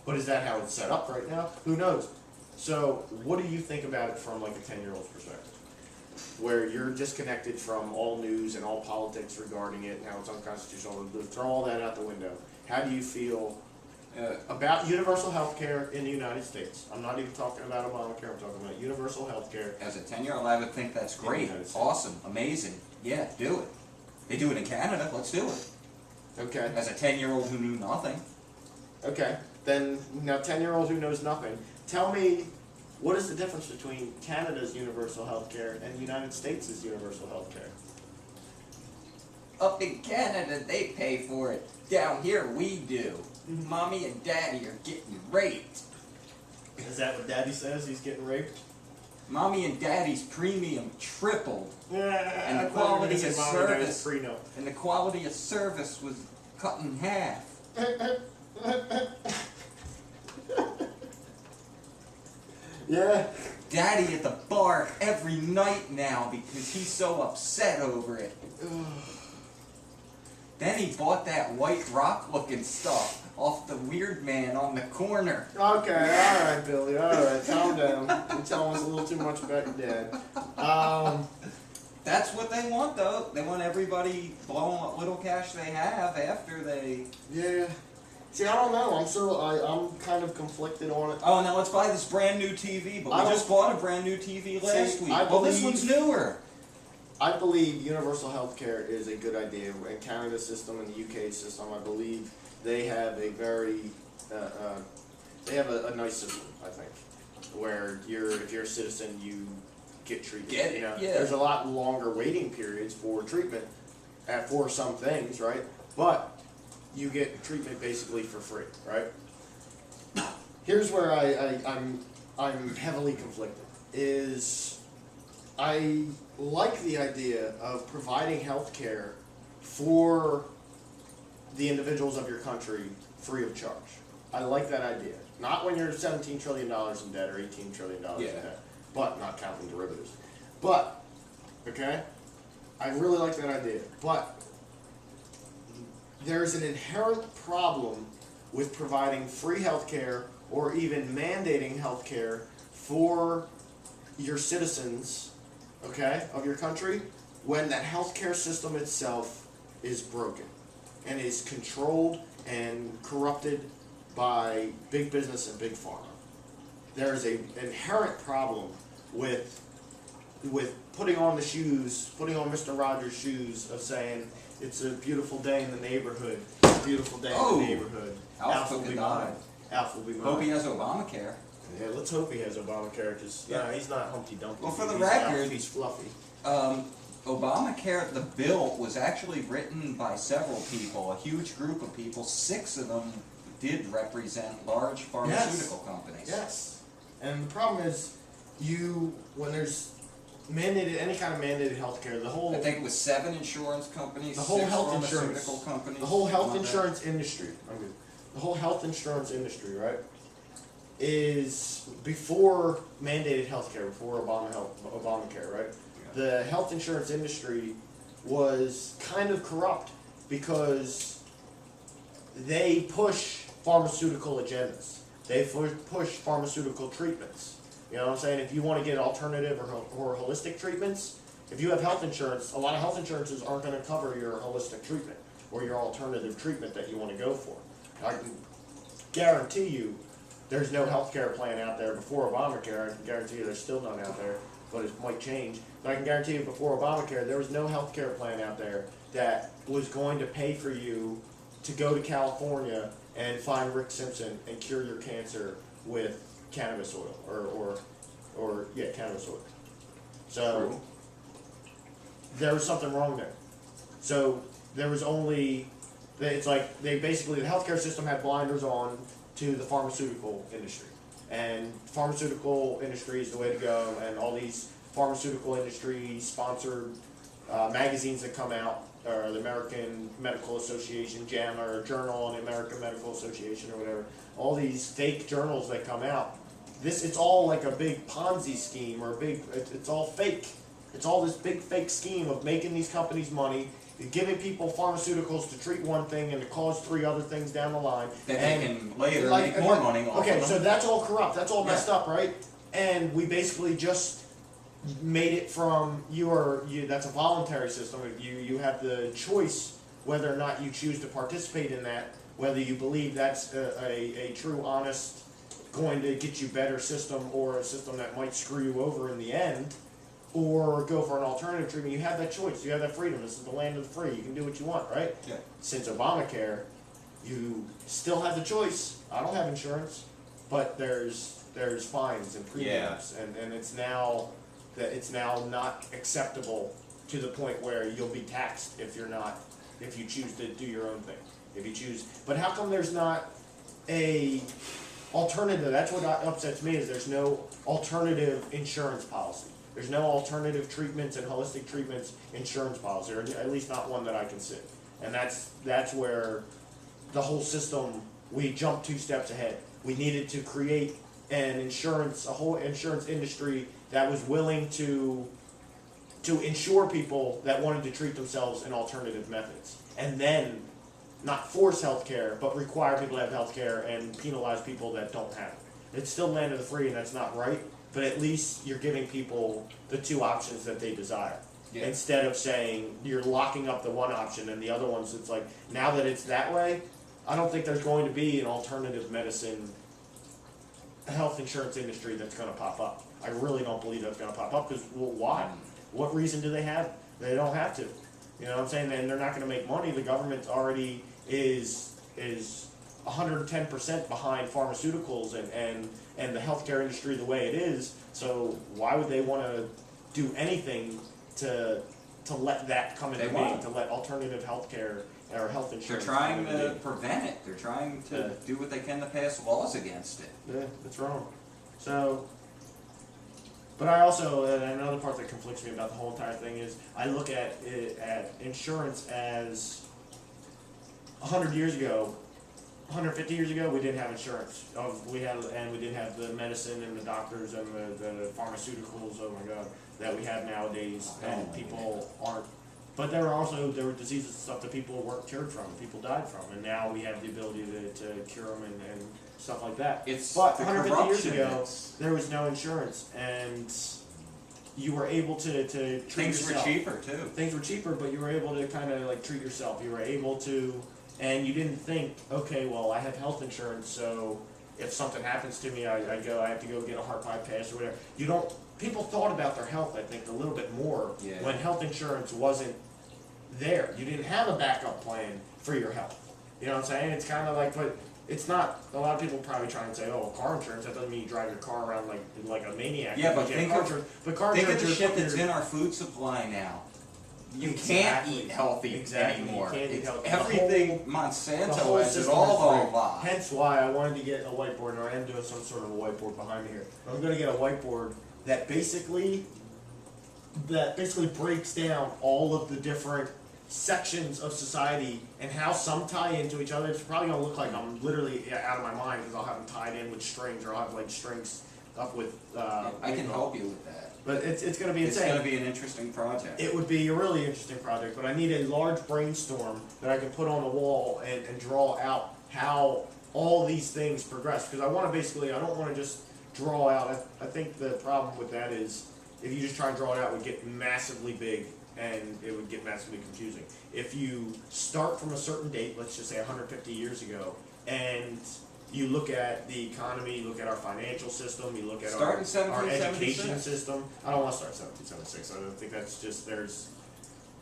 But is that how it's set up right now? Who knows? So what do you think about it from like a 10-year-old's perspective? Where you're disconnected from all news and all politics regarding it and how it's unconstitutional. Throw all that out the window. How do you feel about universal health care in the United States? I'm not even talking about Obamacare, I'm talking about universal health care. As a 10-year-old, I would think that's great, United States. awesome, amazing. Yeah, do it. They do it in Canada, let's do it. Okay, As a 10-year-old who knew nothing, okay. Then, now 10-year-old who knows nothing, tell me, what is the difference between Canada's universal health care and the United States' universal health care? up in Canada, they pay for it. Down here, we do. Mommy and Daddy are getting raped. Is that what Daddy says? He's getting raped? Mommy and Daddy's premium tripled, Yeah, And the I thought you were quality gonna of say Mom and Dad's service. prenup. and the quality of service was cut in half. Yeah. Daddy at the bar every night now because he's so upset over it. Then he bought that white rock looking stuff off the weird man on the corner. Okay, alright, Billy, alright, calm down. You're telling us a little too much about your dad. That's what they want though. They want everybody blowing what little cash they have after they... Yeah. See, I don't know. I'm kind of conflicted on it. Oh, now let's buy this brand new TV, but I we don't- just bought a brand new TV last See, week. I Well, this believe- one's newer. I believe universal health care is a good idea. In Canada's system and the UK system, I believe they have a very, they have a nice system, I think, where if you're a citizen, you get treated. Get it, you know? yeah. There's a lot longer waiting periods for treatment, for some things, right? But you get treatment basically for free, right? Here's where I'm heavily conflicted. Is I like the idea of providing health care for the individuals of your country free of charge. I like that idea. Not when you're $17 trillion in debt or $18 trillion in Yeah. debt, but not counting derivatives. But, okay, I really like that idea. But there's an inherent problem with providing free health care or even mandating health care for your citizens, okay, of your country, when that healthcare system itself is broken and is controlled and corrupted by big business and big pharma. There's an inherent problem with putting on Mr. Rogers' shoes of saying it's a beautiful day in the neighborhood. It's a beautiful day in the neighborhood. Alf will took be it mine. on. Alf will be mine. Hope he has Obamacare. Yeah, let's hope he has Obamacare, because he's not Humpty Dumpty. Well, for the He's record- Alf, he's fluffy. Obamacare, the bill, was actually written by several people, a huge group of people. 6 of them did represent large pharmaceutical companies. Yes, and the problem is, when there's any kind of mandated healthcare, I think it was 7 insurance companies, The whole 6 health pharmaceutical insurance. companies. the whole health something like that. insurance industry, the whole health insurance industry, right, is before mandated healthcare, before Obamacare, right? the health insurance industry was kind of corrupt because they push pharmaceutical agendas. They push pharmaceutical treatments. You know what I'm saying? If you want to get alternative or holistic treatments, if you have health insurance, a lot of health insurances aren't going to cover your holistic treatment or your alternative treatment that you want to go for. I can guarantee you there's no healthcare plan out there before Obamacare. I can guarantee you there's still none out there, but it might change. But I can guarantee you before Obamacare, there was no healthcare plan out there that was going to pay for you to go to California and find Rick Simpson and cure your cancer with cannabis oil or cannabis oil. So True. there was something wrong there. So there was only, it's like the healthcare system had blinders on to the pharmaceutical industry. And pharmaceutical industry is the way to go, and all these pharmaceutical industry sponsored magazines that come out, or the American Medical Association, JAMA, or Journal on the American Medical Association, or whatever, all these fake journals that come out, it's all like a big Ponzi scheme, or it's all fake. It's all this big fake scheme of making these companies money, giving people pharmaceuticals to treat one thing and to cause 3 other things down the line. That and they can later like, make more money off okay, of so them. that's all corrupt. That's all messed Yeah. up, right? And we basically just made it from that's a voluntary system. You have the choice whether or not you choose to participate in that, whether you believe that's a true, honest, going to get you better system, or a system that might screw you over in the end, or go for an alternative treatment. You have that choice. You have that freedom. This is the land of the free. You can do what you want, right? Yeah. Since Obamacare, you still have the choice. I don't have insurance, but there's fines and premiums, and it's now not acceptable to the point where you'll be taxed if you choose to do your own thing. If you choose, but how come there's not a alternative? That's what upsets me, is there's no alternative insurance policy. There's no alternative treatments and holistic treatments insurance policy, or at least not one that I can see. And that's where the whole system, we jumped 2 steps ahead. We needed to create a whole insurance industry that was willing to insure people that wanted to treat themselves in alternative methods. And then not force healthcare, but require people to have healthcare and penalize people that don't have it. It's still land of the free, and that's not right, but at least you're giving people the 2 options that they desire. Yeah. Instead of saying you're locking up the one option and the other ones, it's like, now that it's that way, I don't think there's going to be an alternative medicine health insurance industry that's going to pop up. I really don't believe that's going to pop up, because, well, why? What reason do they have? They don't have to. You know what I'm saying? And they're not going to make money. The government already is 110% behind pharmaceuticals and the healthcare industry the way it is. So why would they want to do anything to let that come into They being, won't. to let alternative healthcare or health They're insurance trying come into to being? prevent it. They're trying to Yeah. do what they can to pass laws against it. Yeah, that's wrong. So, but I also, and another part that conflicts me about the whole entire thing is, I look at insurance as 100 years ago, 150 years ago, we didn't have insurance. We didn't have the medicine and the doctors and the pharmaceuticals, oh my God, that we have nowadays, and people aren't. But there were diseases and stuff that people weren't cured from, people died from, and now we have the ability to cure them and stuff like that. It's But the 150 years corruption ago, that's- there was no insurance, and you were able to treat Things were yourself. cheaper too. Things were cheaper, but you were able to kind of like treat yourself. You were able to, and you didn't think, okay, well, I have health insurance, so if something happens to me, I have to go get a heart bypass or whatever. People thought about their health, I think, a little bit more Yeah. when health insurance wasn't there. You didn't have a backup plan for your health. You know what I'm saying? It's kind of like, but it's not. A lot of people probably try and say, "Oh, car insurance. That doesn't mean you drive your car around like a maniac." Yeah, but You get think car of- insurance. But car Think of insurance, the you're shit that's putting in our food supply now. You Exactly. can't eat healthy Exactly. You anymore. can't eat It's healthy. everything the Monsanto whole has it system all is gone rigged. by. Hence why I wanted to get a whiteboard, or I am doing some sort of a whiteboard behind me here. I'm going to get a whiteboard that basically breaks down all of the different sections of society and how some tie into each other. It's probably going to look like I'm literally out of my mind, because I'll have them tied in with strings, or I'll have like strings up with. I can help you with that. But it's going to be It's insane. gonna be an interesting project. It would be a really interesting project, but I need a large brainstorm that I can put on the wall and draw out how all these things progress. Because I want to basically, I don't want to just draw out. I think the problem with that is if you just try and draw it out, it would get massively big and it would get massively confusing. If you start from a certain date, let's just say 150 years ago, and you look at the economy, you look at our financial system, you look at Start in our 1776. education system. I don't want to start 1776. I don't think that's just,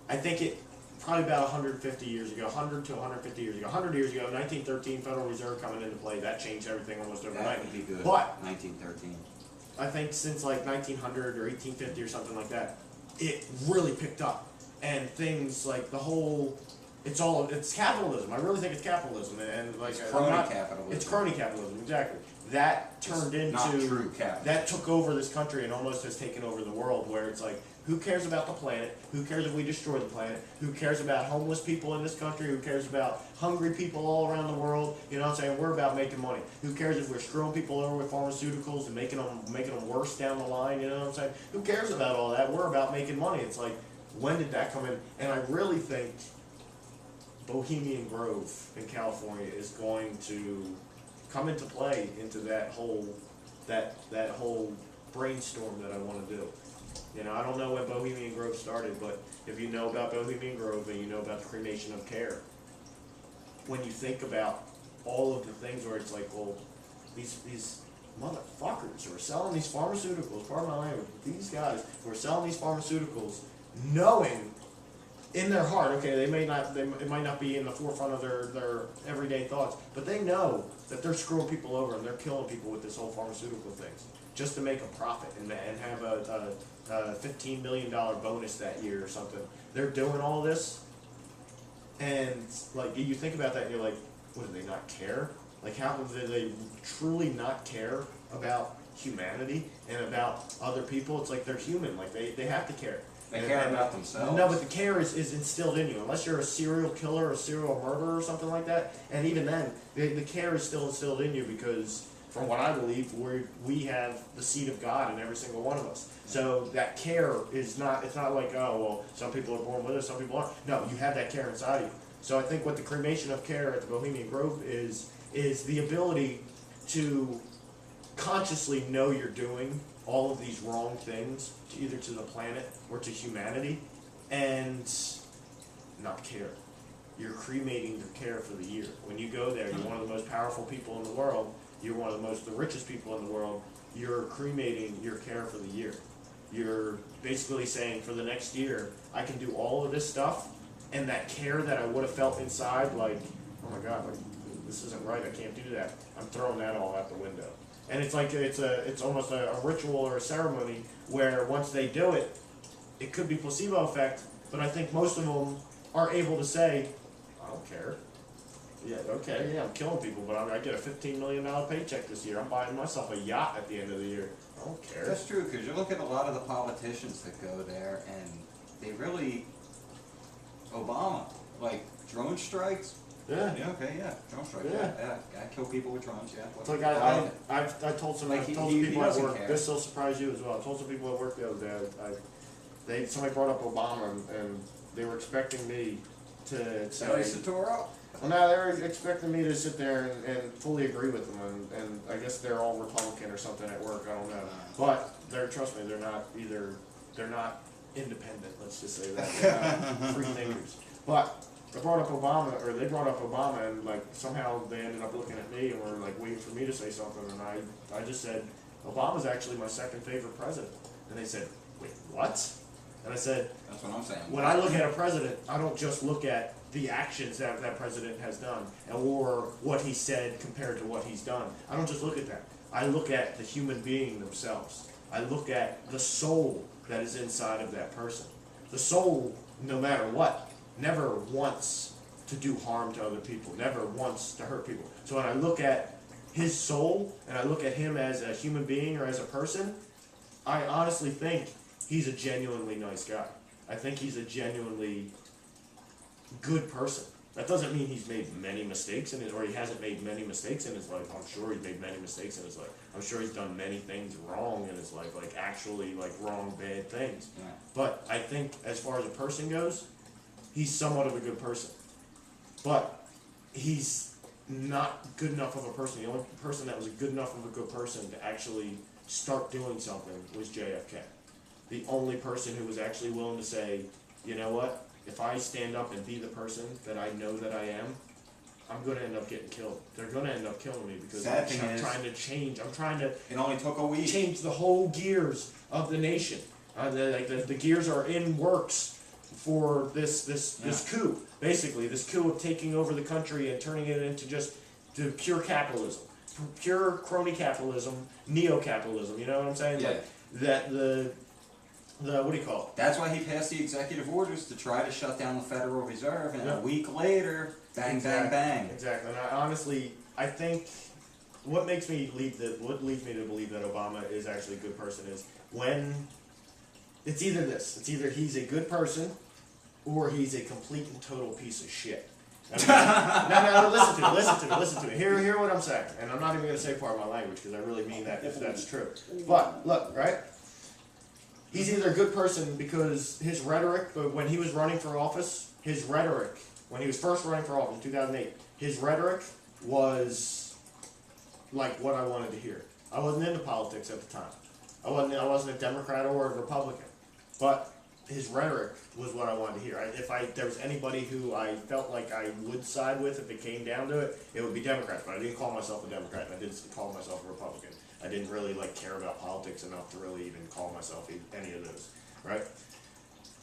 I think it, probably about 150 years ago, 100 to 150 years ago. 100 years ago, 1913, Federal Reserve coming into play, that changed everything almost overnight. That would be good. But 1913. I think since like 1900 or 1850 or something like that, it really picked up. And things like the whole, it's capitalism. I really think it's capitalism. And like, It's I'm crony not- capitalism. It's crony capitalism, exactly. That turned into, Not true capitalism. that took over this country and almost has taken over the world, where it's like, who cares about the planet? Who cares if we destroy the planet? Who cares about homeless people in this country? Who cares about hungry people all around the world? You know what I'm saying? We're about making money. Who cares if we're screwing people over with pharmaceuticals and making them worse down the line? You know what I'm saying? Who cares about all that? We're about making money. It's like, when did that come in? And I really think Bohemian Grove in California is going to come into play into that whole brainstorm that I want to do. You know, I don't know when Bohemian Grove started, but if you know about Bohemian Grove and you know about the cremation of care, when you think about all of the things where it's like, well, these motherfuckers who are selling these pharmaceuticals, pardon my language, these guys who are selling these pharmaceuticals, knowing in their heart, okay, it might not be in the forefront of their everyday thoughts, but they know that they're screwing people over and they're killing people with this whole pharmaceutical things just to make a profit and have a $15 million bonus that year or something. They're doing all this, and like you think about that and you're like, what, do they not care? Like, how do they truly not care about humanity and about other people? It's like they're human, like they have to care. They care about themselves. No, but the care is instilled in you. Unless you're a serial killer or a serial murderer or something like that, and even then, the care is still instilled in you because, from what I believe, we have the seed of God in every single one of us. So that care is not, it's not like, oh, well, some people are born with it, some people aren't. No, you have that care inside of you. So I think what the cremation of care at the Bohemian Grove is the ability to consciously know you're doing all of these wrong things, either to the planet or to humanity, and not care. You're cremating your care for the year. When you go there, you're one of the most powerful people in the world. You're one of the richest people in the world. You're cremating your care for the year. You're basically saying, for the next year, I can do all of this stuff, and that care that I would have felt inside, like, oh my God, like, this isn't right, I can't do that. I'm throwing that all out the window. And it's like, it's almost a ritual or a ceremony where once they do it, it could be placebo effect, but I think most of them are able to say, I don't care. Yeah, okay, yeah, I'm killing people, but I get a $15 million paycheck this year. I'm buying myself a yacht at the end of the year. I don't care. That's true, because you look at a lot of the politicians that go there, and they really, Obama, like drone strikes. Yeah. Yeah, okay, yeah, drone strikes. Yeah. I kill people with drones. Yeah. It's like whatever. I told some Like he people at doesn't work. care. This will surprise you as well. I told some people at work the other day. Somebody brought up Obama and they were expecting me to say. Ellie Satoro. Well, no, they were expecting me to sit there and fully agree with them, and I guess they're all Republican or something at work. I don't know, but trust me, they're not independent. Let's just say that they're not free thinkers. But I brought up Obama, or they brought up Obama, and like somehow they ended up looking at me and were like waiting for me to say something, and I just said, Obama's actually my second favorite president, and they said, wait, what? And I said, That's what I'm saying. when I look at a president, I don't just look at the actions that that president has done or what he said compared to what he's done. I don't just look at that. I look at the human being themselves. I look at the soul that is inside of that person. The soul, no matter what, never wants to do harm to other people, never wants to hurt people. So when I look at his soul and I look at him as a human being or as a person, I honestly think he's a genuinely nice guy. I think he's a genuinely good person. That doesn't mean he's made many mistakes in it, or he hasn't made many mistakes in his life. I'm sure he's made many mistakes in his life. I'm sure he's done many things wrong in his life, like actually like wrong, bad things. Yeah. But I think as far as a person goes, he's somewhat of a good person. But he's not good enough of a person. The only person that was a good enough of a good person to actually start doing something was JFK. The only person who was actually willing to say, you know what, if I stand up and be the person that I know that I am, I'm going to end up getting killed. They're going to end up killing me because Sad I'm thing is- trying to change. I'm trying to It only took a week. change the whole gears of the nation. The gears are in works for this coup. Basically, this coup of taking over the country and turning it into just to pure capitalism, pure crony capitalism, neo-capitalism. You know what I'm saying? Yeah. Like that the what do you call it? That's why he passed the executive orders to try to shut down the Federal Reserve, and Yeah. a week later, bang, Exactly. bang, bang. Exactly. And I think what leads me to believe that Obama is actually a good person is when it's either this. It's either he's a good person or he's a complete and total piece of shit. No, listen to me. Hear what I'm saying. And I'm not even going to say part of my language because I really mean that if that's true. But, look, right? He's either a good person because his rhetoric, but when he was running for office, his rhetoric, when he was first running for office in 2008, his rhetoric was like what I wanted to hear. I wasn't into politics at the time. I wasn't a Democrat or a Republican. But his rhetoric was what I wanted to hear. If there was anybody who I felt like I would side with if it came down to it, it would be Democrats. But I didn't call myself a Democrat. And I didn't call myself a Republican. I didn't really care about politics enough to really even call myself any of those. Right?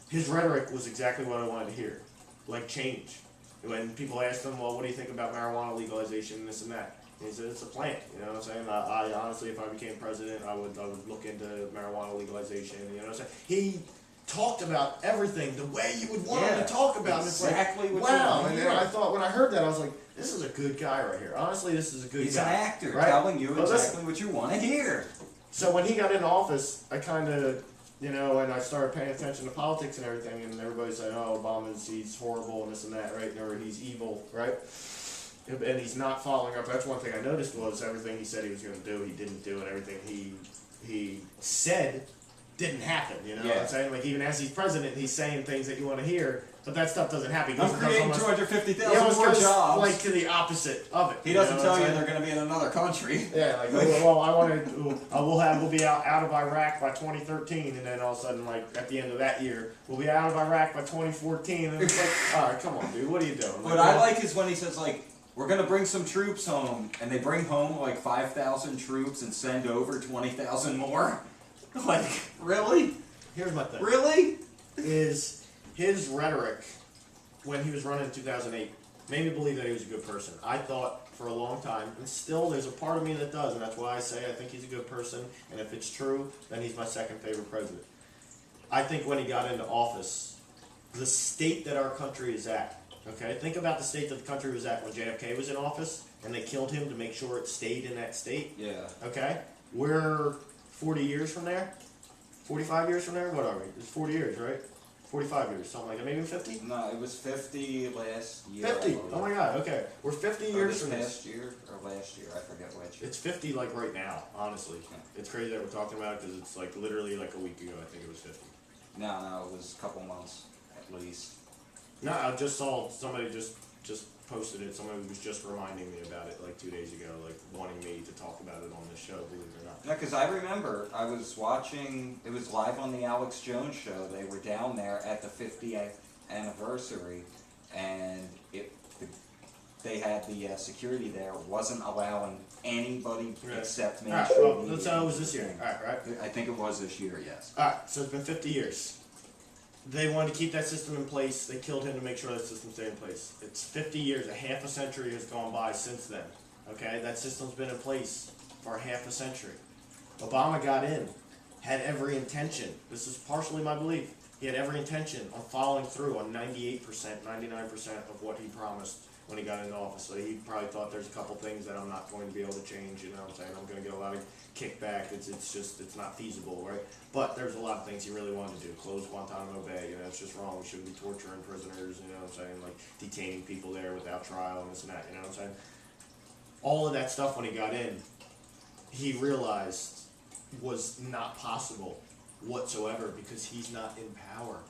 His rhetoric was exactly what I wanted to hear. Like change. When people asked him, well, what do you think about marijuana legalization and this and that? He said it's a plant. You know what I'm saying? I honestly, if I became president, I would look into marijuana legalization. You know what I'm saying? He talked about everything the way you would want him to talk about it. Exactly It's like, what you wow. want And to you know, hear. I thought when I heard that, I was like, this is a good guy right here. Honestly, this is a good He's guy. an actor right? telling you But listen, exactly what you want to hear. so when he got into office, I kind of, and I started paying attention to politics and everything, and everybody's saying, oh, he's horrible and this and that, right? Or he's evil, right? And he's not following up. That's one thing I noticed was everything he said he was going to do, he didn't do, and everything he said didn't happen. You know what I'm saying? Like even as he's president, he's saying things that you want to hear, but that stuff doesn't happen. He I'm goes creating almost- 250,000 he almost more goes, jobs. like to the opposite of it. He doesn't know tell what you I'm they're saying? going to be in another country. Yeah, like, well, I want to, we'll be out of Iraq by 2013, and then all of a sudden, like, at the end of that year, we'll be out of Iraq by 2014, and it's like, alright, come on, dude, what are you doing? What I like is when he says, like, we're going to bring some troops home, and they bring home, like, 5,000 troops and send over 20,000 more. Like, really? Here's my thing. Really? Is his rhetoric, when he was running in 2008, made me believe that he was a good person. I thought for a long time, and still there's a part of me that does, and that's why I say I think he's a good person, and if it's true, then he's my second favorite president. I think when he got into office, the state that our country is at, okay, think about the state that the country was at when JFK was in office, and they killed him to make sure it stayed in that state, Yeah. okay? We're 40 years from there? 45 years from there? What are we? It's 40 years, right? 45 years, something like that. Maybe 50? No, it was 50 last year. 50! I believe. Oh my god, okay. We're 50 Or years this from this. past year or last year, I forget which. It's 50 like right now, honestly. It's crazy that we're talking about it because it's like literally like a week ago, I think it was 50. No, it was a couple months at least. No, I just saw somebody just posted it. Somebody was just reminding me about it like 2 days ago, like wanting me to talk about it on this show, believe it or not. No, because I remember I was watching, it was live on the Alex Jones show. They were down there at the 50th anniversary, and they had the security there, wasn't allowing anybody Right. except me. Alright, well, that's how it was this year. Alright, right? I think it was this year, yes. Alright, so it's been 50 years. They wanted to keep that system in place. They killed him to make sure that system stayed in place. It's 50 years, a half a century has gone by since then. Okay, that system's been in place for a half a century. Obama got in, had every intention. This is partially my belief. He had every intention on following through on 98%, 99% of what he promised when he got into office. So he probably thought there's a couple things that I'm not going to be able to change, you know what I'm saying? I'm gonna get a lot of kickback, it's just, it's not feasible, right? But there's a lot of things he really wanted to do, close Guantanamo Bay, you know, it's just wrong, we shouldn't be torturing prisoners, you know what I'm saying? Like, detaining people there without trial and this and that, you know what I'm saying? All of that stuff when he got in, he realized was not possible whatsoever because he's not in power.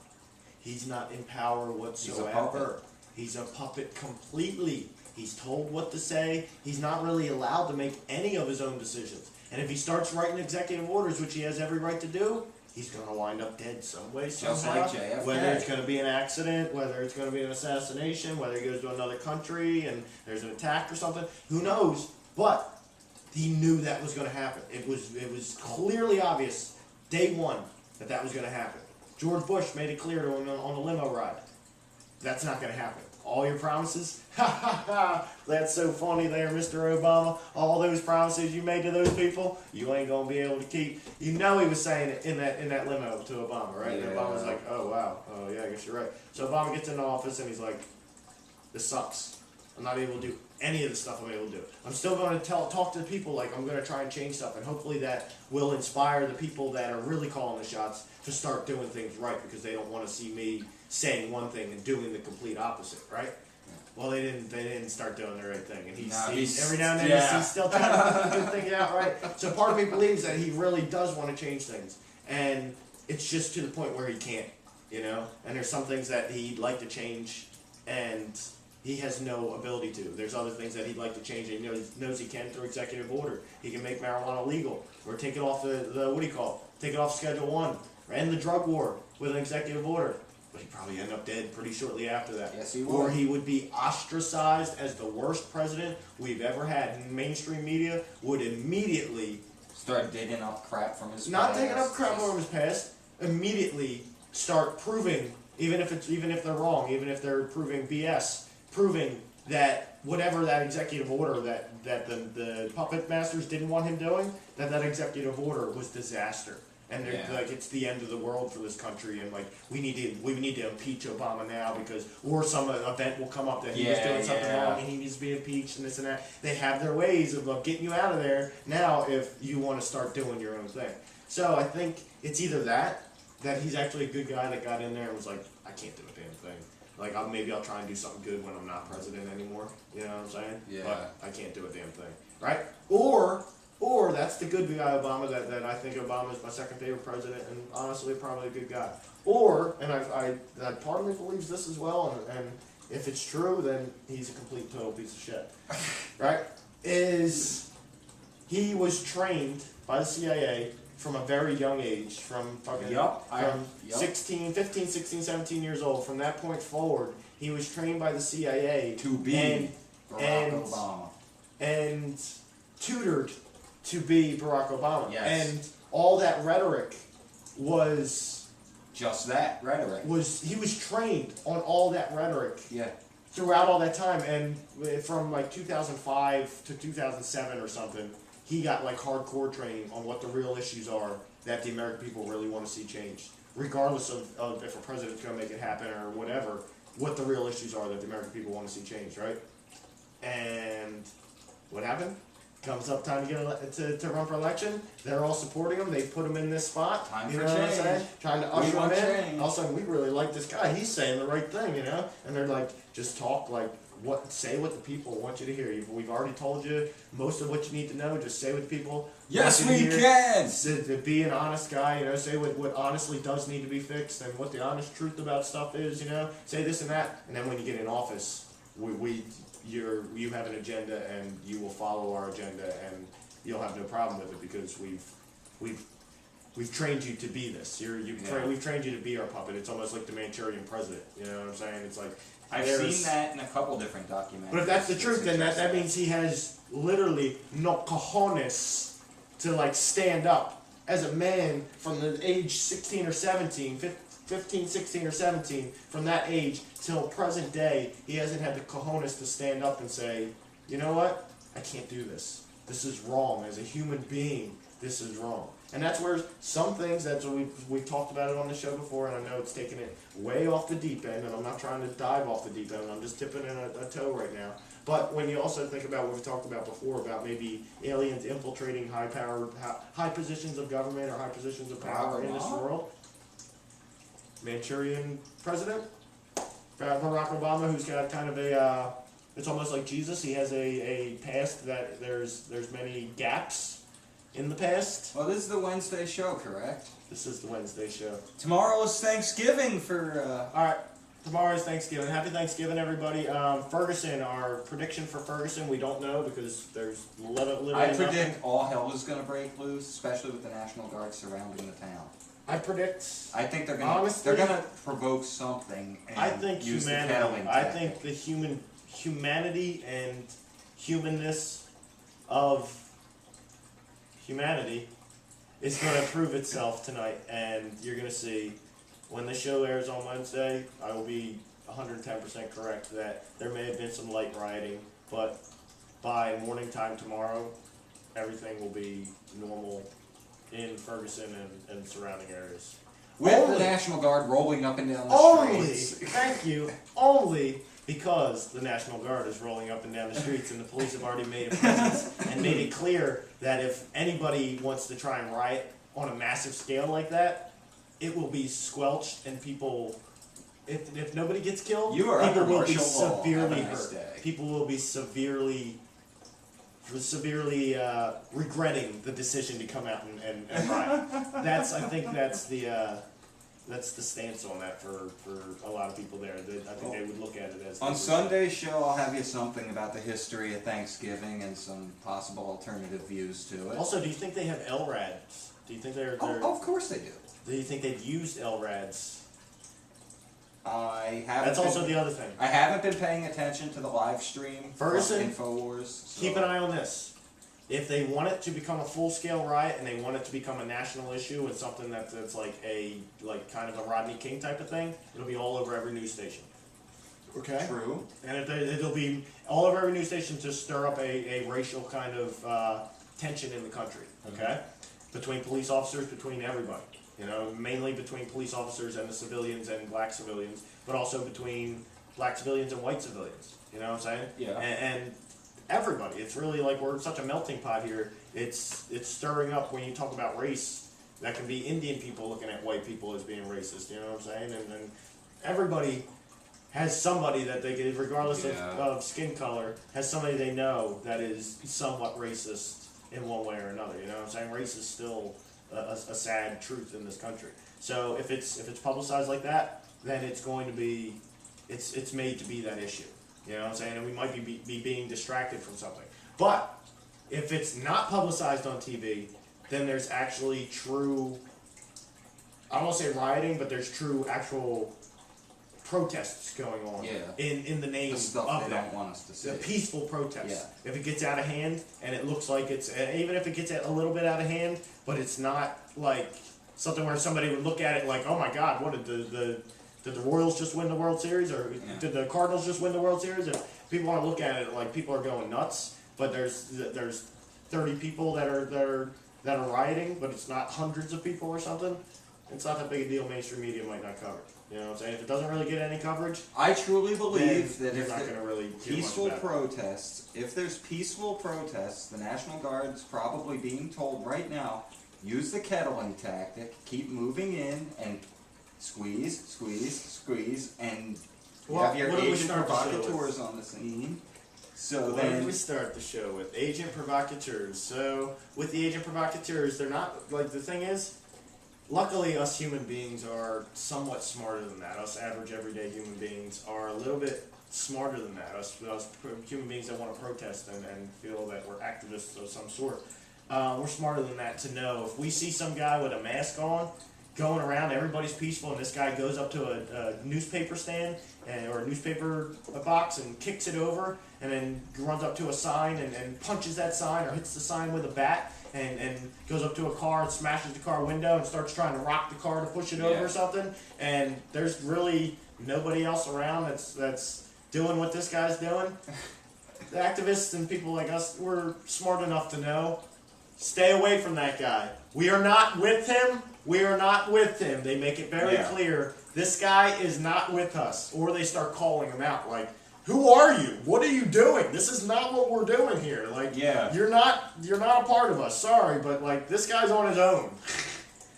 He's not in power whatsoever. He's a puppet completely. He's told what to say. He's not really allowed to make any of his own decisions. And if he starts writing executive orders, which he has every right to do, he's going to wind up dead some way, somehow. Just like JFK. Whether it's going to be an accident, whether it's going to be an assassination, whether he goes to another country and there's an attack or something, who knows? But he knew that was going to happen. It was clearly obvious, day one, that was going to happen. George Bush made it clear to him on the limo ride. That's not going to happen. All your promises? Ha ha ha! That's so funny there, Mr. Obama. All those promises you made to those people, you ain't going to be able to keep. You know he was saying it in that limo to Obama, right? Yeah. And Obama's like, oh wow, oh yeah, I guess you're right. So Obama gets into office and he's like, this sucks. I'm not able to do any of the stuff I'm able to do. I'm still going to talk to the people like I'm going to try and change stuff, and hopefully that will inspire the people that are really calling the shots to start doing things right because they don't want to see me saying one thing and doing the complete opposite, right? Well, they didn't start doing the right thing, and he's every now and then he's still trying to put the good thing out, right? So part of me believes that he really does want to change things, and it's just to the point where he can't, you know. And there's some things that he'd like to change, and he has no ability to. There's other things that he'd like to change, and he knows he can through executive order. He can make marijuana legal, or take it off the what do you call it? Take it off Schedule 1, or end the drug war with an executive order. But he'd probably end up dead pretty shortly after that. Yes, he would. Or he would be ostracized as the worst president we've ever had. Mainstream media would immediately Start digging up crap from his not past. taking up crap from his past. Immediately start proving, even if they're wrong, even if they're proving BS, proving that whatever that executive order that the puppet masters didn't want him doing, that executive order was disaster. And they're Yeah. like, it's the end of the world for this country, and like we need to impeach Obama now because, or some event will come up that he was doing something wrong and he needs to be impeached and this and that. They have their ways of getting you out of there now if you want to start doing your own thing. So I think it's either that he's actually a good guy that got in there and was like, I can't do a damn thing. Like maybe I'll try and do something good when I'm not president anymore. You know what I'm saying? Yeah. But I can't do a damn thing, right? Or that's the good guy Obama that I think Obama is my second favorite president and honestly probably a good guy. Or, and I part of me believes this as well, and if it's true, then he's a complete total piece of shit. Right? Is he was trained by the CIA from a very young age, from fucking Yup. 15, 16, 17 years old. From that point forward, he was trained by the CIA To be Barack Obama. and tutored to be Barack Obama. Yes. And all that rhetoric was Just that rhetoric. he was trained on all that rhetoric Yeah. throughout all that time, and from like 2005 to 2007 or something, he got like hardcore training on what the real issues are that the American people really want to see changed, regardless of if a president's going to make it happen or whatever, what the real issues are that the American people want to see changed, right? And what happened? Comes up time to get to run for election. They're all supporting him. They put him in this spot. Time you for know what I'm change. saying? Trying to We usher him want in. change. All of a sudden, we really like this guy. He's saying the right thing, you know. And they're like, just talk like say what the people want you to hear. We've already told you most of what you need to know. Just say what the people Yes, want you we to hear. can. To be an honest guy, you know. Say what honestly does need to be fixed and what the honest truth about stuff is, you know. Say this and that, and then when you get in office, you have an agenda and you will follow our agenda and you'll have no problem with it because we've trained you to be this. We've trained you to be our puppet. It's almost like the Manchurian president. You know what I'm saying? It's like I've seen that in a couple different documentaries. But if that's the It's truth, then that interesting. means he has literally no cojones to like stand up as a man from the age 16 or 17, 15, 16 or 17, from that age till present day, he hasn't had the cojones to stand up and say, you know what? I can't do this. this is wrong. As a human being, this is wrong. And that's where some things, that's what we've talked about it on the show before, and I know it's taking it way off the deep end, and I'm not trying to dive off the deep end, I'm just tipping in a toe right now. But when you also think about what we talked about before, about maybe aliens infiltrating high positions of government or high positions of power in this world, Manchurian president, Barack Obama, who's got kind of a, it's almost like Jesus, he has a past that there's many gaps in the past. Well, this is the Wednesday show, correct? This is the Wednesday show. Tomorrow is Thanksgiving for, Alright, tomorrow is Thanksgiving. Happy Thanksgiving, everybody. Ferguson, our prediction for Ferguson, we don't know because there's literally I nothing. predict all hell is going to break loose, especially with the National Guard surrounding the town. I predict, I think they're going Honestly, to provoke something and I think use humanity, the kettling I tactic. think the humanity and humanness of humanity is going to prove itself tonight, and you're going to see when the show airs on Wednesday, I will be 110% correct that there may have been some light rioting, but by morning time tomorrow, everything will be normal in Ferguson and surrounding areas. With Only- the National Guard rolling up and down the Only, streets. thank you, only because the National Guard is rolling up and down the streets and the police have already made a presence and made it clear that if anybody wants to try and riot on a massive scale like that, it will be squelched and people, if nobody gets killed, You are people under will be martial law. severely Have a nice hurt. day. People will be severely regretting the decision to come out and riot. I think that's the stance on that for a lot of people there. I think they would look at it as On Sunday's show, I'll have you something about the history of Thanksgiving and some possible alternative views to it. Also, do you think they have LRADs? Do you think they're Oh, of course they do. do you think they've used LRADs? I haven't. That's also the other thing. I haven't been paying attention to the live stream Ferguson, from Infowars. So. Keep an eye on this. If they want it to become a full-scale riot and they want it to become a national issue and something that's like kind of a Rodney King type of thing, it'll be all over every news station. Okay. True. And it'll be all over every news station to stir up a racial kind of tension in the country. Okay. Between police officers, between everybody. You know, mainly between police officers and the civilians and black civilians, but also between black civilians and white civilians. You know what I'm saying? Yeah. And everybody. It's really like we're such a melting pot here. It's stirring up when you talk about race. That can be Indian people looking at white people as being racist. You know what I'm saying? And everybody has somebody that they get, regardless of skin color, has somebody they know that is somewhat racist in one way or another. You know what I'm saying? Race is still a sad truth in this country. So if it's publicized like that, then it's going to be, it's made to be that issue. You know what I'm saying? And we might be being distracted from something. But if it's not publicized on TV, then there's actually true, I don't want to say rioting, but there's true actual protests going on in the name The stuff of they that. don't want us to see. The peaceful protests. Yeah. If it gets out of hand and it looks like it's, even if it gets a little bit out of hand, but it's not like something where somebody would look at it like, oh my God, what did the Royals just win the World Series, or did the Cardinals just win the World Series? If people want to look at it like people are going nuts, but there's 30 people that are rioting, but it's not hundreds of people or something. It's not that big a deal. Mainstream media might not cover it. You know what I'm saying? If it doesn't really get any coverage, I truly believe then that you're if not the going to really do peaceful much about it. protests, if there's peaceful protests, the National Guard's probably being told right now, use the kettling tactic, keep moving in and squeeze, and you Well, have your what do we agent start the show with? provocateurs on the scene. So What did then we start the show with? Agent provocateurs. So with the agent provocateurs, they're not like, the thing is, luckily us human beings are somewhat smarter than that. Us average everyday human beings are a little bit smarter than that. Us human beings that want to protest and feel that we're activists of some sort. We're smarter than that to know if we see some guy with a mask on going around, everybody's peaceful, and this guy goes up to a newspaper stand or a newspaper box and kicks it over, and then runs up to a sign and punches that sign or hits the sign with a bat, and goes up to a car and smashes the car window and starts trying to rock the car to push it over or something, and there's really nobody else around that's doing what this guy's doing, the activists and people like us, we're smart enough to know, stay away from that guy. We are not with him. We are not with him. They make it very Yeah. clear. This guy is not with us. Or they start calling him out like, who are you? What are you doing? This is not what we're doing here. Like, Yeah. you're not a part of us. Sorry, but like this guy's on his own.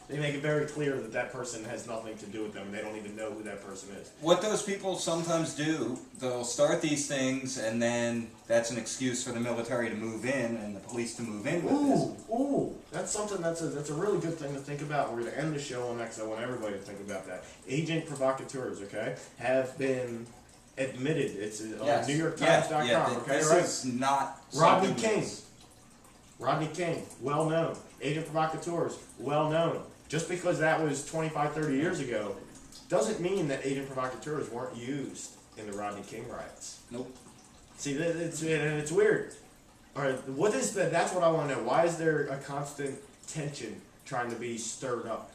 They make it very clear that that person has nothing to do with them. They don't even know who that person is. What those people sometimes do, they'll start these things, and then that's an excuse for the military to move in and the police to move in with this. Ooh, that's something that's a really good thing to think about. We're going to end the show on next. I want everybody to think about that. Agent provocateurs, okay, have been admitted. It's on NewYorkTimes.com. Okay, this right? is not Rodney something King. that's- Rodney King, well known. Agent provocateurs, well known. Just because that was 25, 30 years ago, doesn't mean that agent provocateurs weren't used in the Rodney King riots. Nope. See, it's weird. All right, what is that? That's what I want to know. Why is there a constant tension trying to be stirred up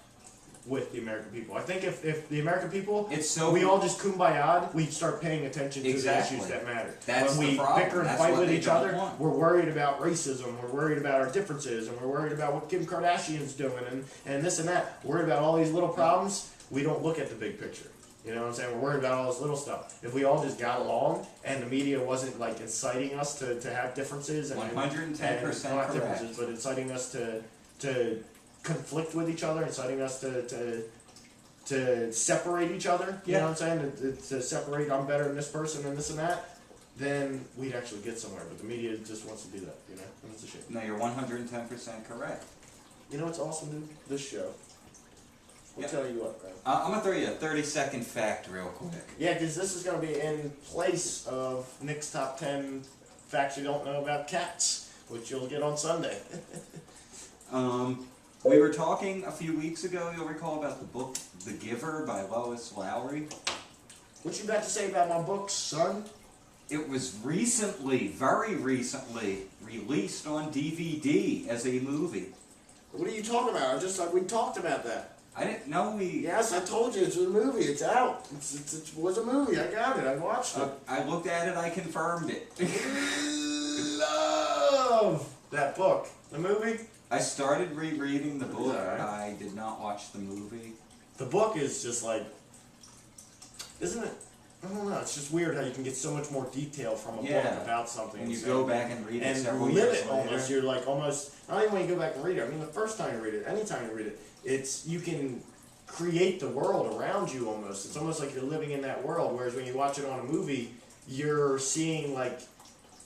with the American people? I think if the American people, It's so we all just kumbaya'd, we'd start paying attention to Exactly. the issues that matter. That's when the we problem. bicker and That's fight what with they each don't other, want. we're worried about racism, we're worried about our differences, and we're worried about what Kim Kardashian's doing, and this and that. We're worried about all these little problems. We don't look at the big picture. You know what I'm saying? We're worried about all this little stuff. If we all just got along and the media wasn't like inciting us to have differences and 110% not correct. differences, but inciting us to conflict with each other, inciting us to separate each other. You Yeah. know what I'm saying? To separate, I'm better than this person and this and that. Then we'd actually get somewhere. But the media just wants to do that. You know, and it's a shame. No, you're 110% correct. You know what's awesome, dude? This show. I'll Yeah. tell you what, bro. I'm gonna throw you a 30-second fact real quick. Yeah, because this is going to be in place of Nick's top 10 facts you don't know about cats, which you'll get on Sunday. We were talking a few weeks ago, you'll recall, about the book The Giver by Lois Lowry. What you got to say about my books, son? It was recently, very recently, released on DVD as a movie. What are you talking about? We talked about that. I didn't know we... Yes, I told you it's a movie. It's out. It was a movie. I got it. I watched it. I looked at it, I confirmed it. Love that book. The movie? I started rereading the book. Alright. I did not watch the movie. The book is just like, isn't it? I don't know. It's just weird how you can get so much more detail from a Yeah. book about something. When you so- go back and read it and several live years it later. almost. You're like almost, not even when you go back and read it. I mean, the first time you read it, anytime you read it, it's, you can create the world around you almost. It's almost like you're living in that world. Whereas when you watch it on a movie, you're seeing like,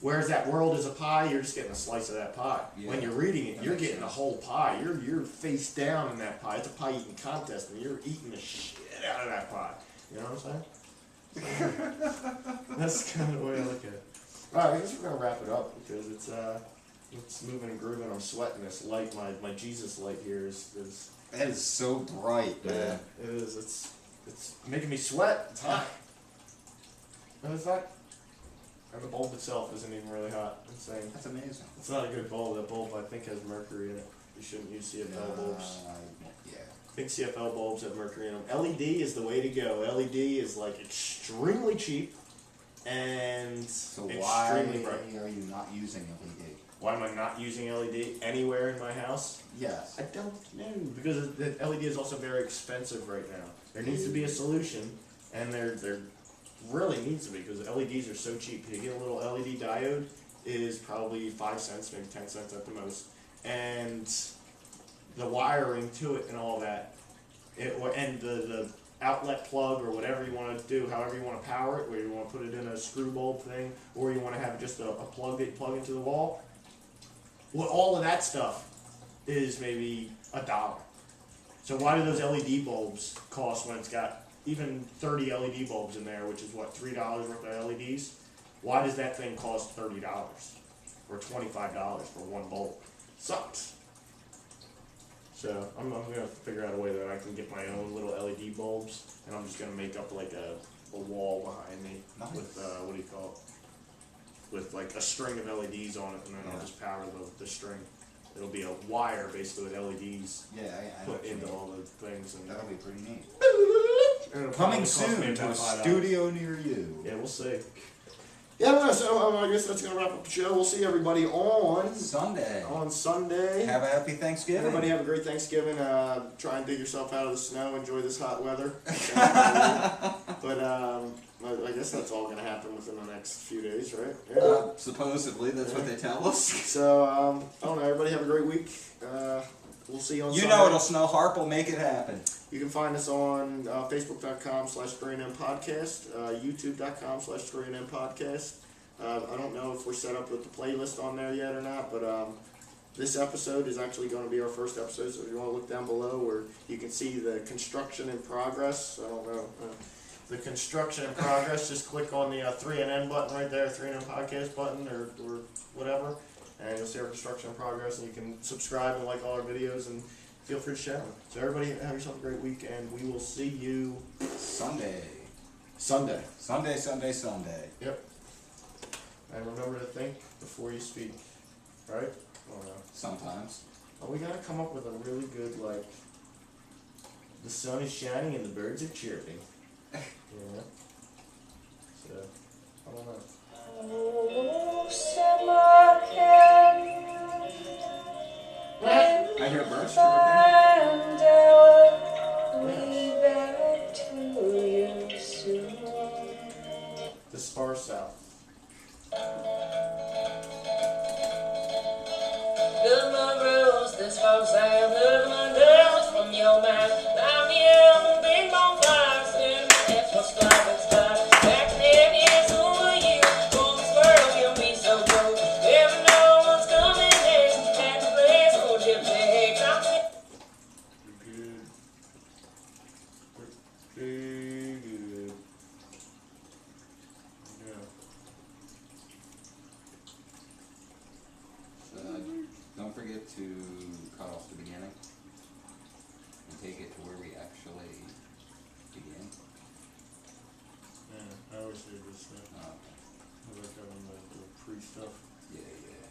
whereas that world is a pie, you're just getting a slice of that pie. Yeah. When you're reading it, That you're makes getting a sense. whole pie. You're face down in that pie. It's a pie eating contest, and you're eating the shit out of that pie. You know what I'm saying? That's kind of the way I look at it. All right, I guess we're gonna wrap it up because it's moving and grooving. I'm sweating. This light, my Jesus light here is That is so bright, man. it is. It's making me sweat. It's hot. And it's not. And the bulb itself isn't even really hot. I'm saying That's amazing. it's not a good bulb. That bulb I think has mercury in it. You shouldn't use CFL bulbs. Yeah. I think CFL bulbs have mercury in them. LED is the way to go. LED is like extremely cheap and So why extremely bright. are you not using LED? Why am I not using LED anywhere in my house? Yes. I don't know, because the LED is also very expensive right now. There needs to be a solution, and there really needs to be, because LEDs are so cheap. To get a little LED diode is probably 5 cents, maybe 10 cents at the most, and the wiring to it and all that, and the outlet plug or whatever you want to do, however you want to power it, whether you want to put it in a screw bulb thing, or you want to have just a plug that you plug into the wall. Well, all of that stuff is maybe $1. So why do those LED bulbs cost when it's got even 30 LED bulbs in there, which is what, $3 worth of LEDs? Why does that thing cost $30 or $25 for one bulb? Sucks. So I'm gonna figure out a way that I can get my own little LED bulbs, and I'm just gonna make up like a wall behind me Nice. with what do you call it? With like a string of LEDs on it, and then I'll Yeah. just power the string. It'll be a wire basically with LEDs Yeah, I put know into what you all the things, and mean. That'll be pretty neat. and it'll Coming probably cost me soon to about a $5. studio near you. Yeah, we'll see. Yeah, I don't know. So I guess that's gonna wrap up the show. We'll see everybody on Sunday. Sunday. Have a happy Thanksgiving. Everybody have a great Thanksgiving. Try and dig yourself out of the snow. Enjoy this hot weather. But I guess that's all gonna happen within the next few days, right? Yeah. Supposedly, that's what they tell us. So I don't know. Everybody have a great week. We'll see you on You Sunday. know it'll snow. Harp will make it happen. You can find us on Facebook.com/3NM Podcast, YouTube.com/3NM Podcast. I don't know if we're set up with the playlist on there yet or not, but this episode is actually going to be our first episode, so if you want to look down below where you can see the construction in progress, I don't know, the construction in progress, just click on the 3NN button right there, 3NN Podcast button or whatever, and you'll see our construction in progress, and you can subscribe and like all our videos, and feel free to share them. So everybody have yourself a great week, and we will see you Sunday. Sunday. Sunday. Yep. And remember to think before you speak, right? Oh no. Sometimes. Oh, we gotta come up with a really good, like, the sun is shining and the birds are chirping. Yeah. So, I don't know. Oh, summer can I hear birds chirping. find out we back to you soon. The far south. Good my girls, this far south, look my girls from your mouth. I'm young, big bonfires, and that's what's starting start. Back 10 years over you, oh, this world can be so cold. Never know what's coming next, at the place, oh, gypsy hates. Good. Pretty good. Yeah. Don't forget to cut off the beginning and take it to where we actually begin. Yeah, I always say this stuff. Oh, I like having the pre-stuff. yeah.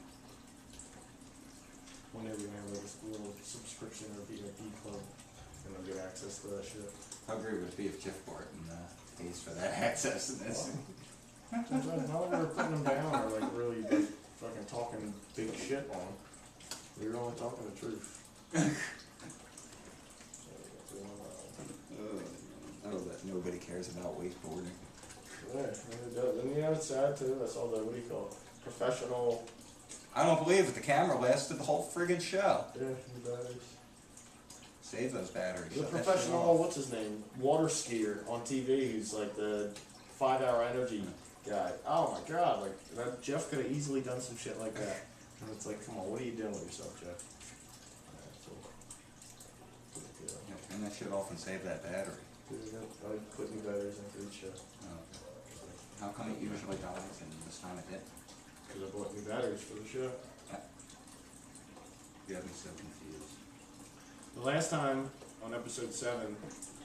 One day we're gonna have like a little subscription or VIP club, and I'll get access to that shit. How great would it be if Jeff Barton pays for that access and this? Not that we were putting them down or like really like, fucking talking big shit on them. We were only talking the truth. Oh, that nobody cares about wakeboarding. Yeah, it does. And yeah, it's sad too. That's all the, what do you call it? Professional. I don't believe it. The camera lasted the whole friggin' show. Yeah, new batteries. Save those batteries. The Shut that shit professional, off. what's his name? Water skier on TV who's like the 5-hour energy guy. Oh my god, like that, Jeff could have easily done some shit like that. And it's like, come on, what are you doing with yourself, Jeff? Yeah, turn that shit off and save that battery. I put new batteries in for each show. How come it usually dies and this time it didn't? Because I bought new batteries for the show. You have me so confused. The last time on episode 7,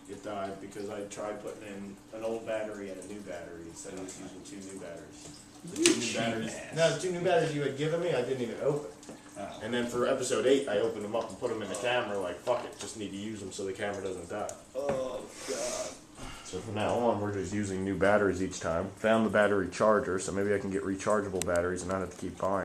it died because I tried putting in an old battery and a new battery instead of just using 2 new batteries. The 2 new batteries. No, the 2 new batteries you had given me, I didn't even open. Oh. And then for episode 8, I opened them up and put them in the camera. Like, fuck it, just need to use them so the camera doesn't die. Oh, God. So from now on, we're just using new batteries each time. Found the battery charger, so maybe I can get rechargeable batteries and not have to keep buying.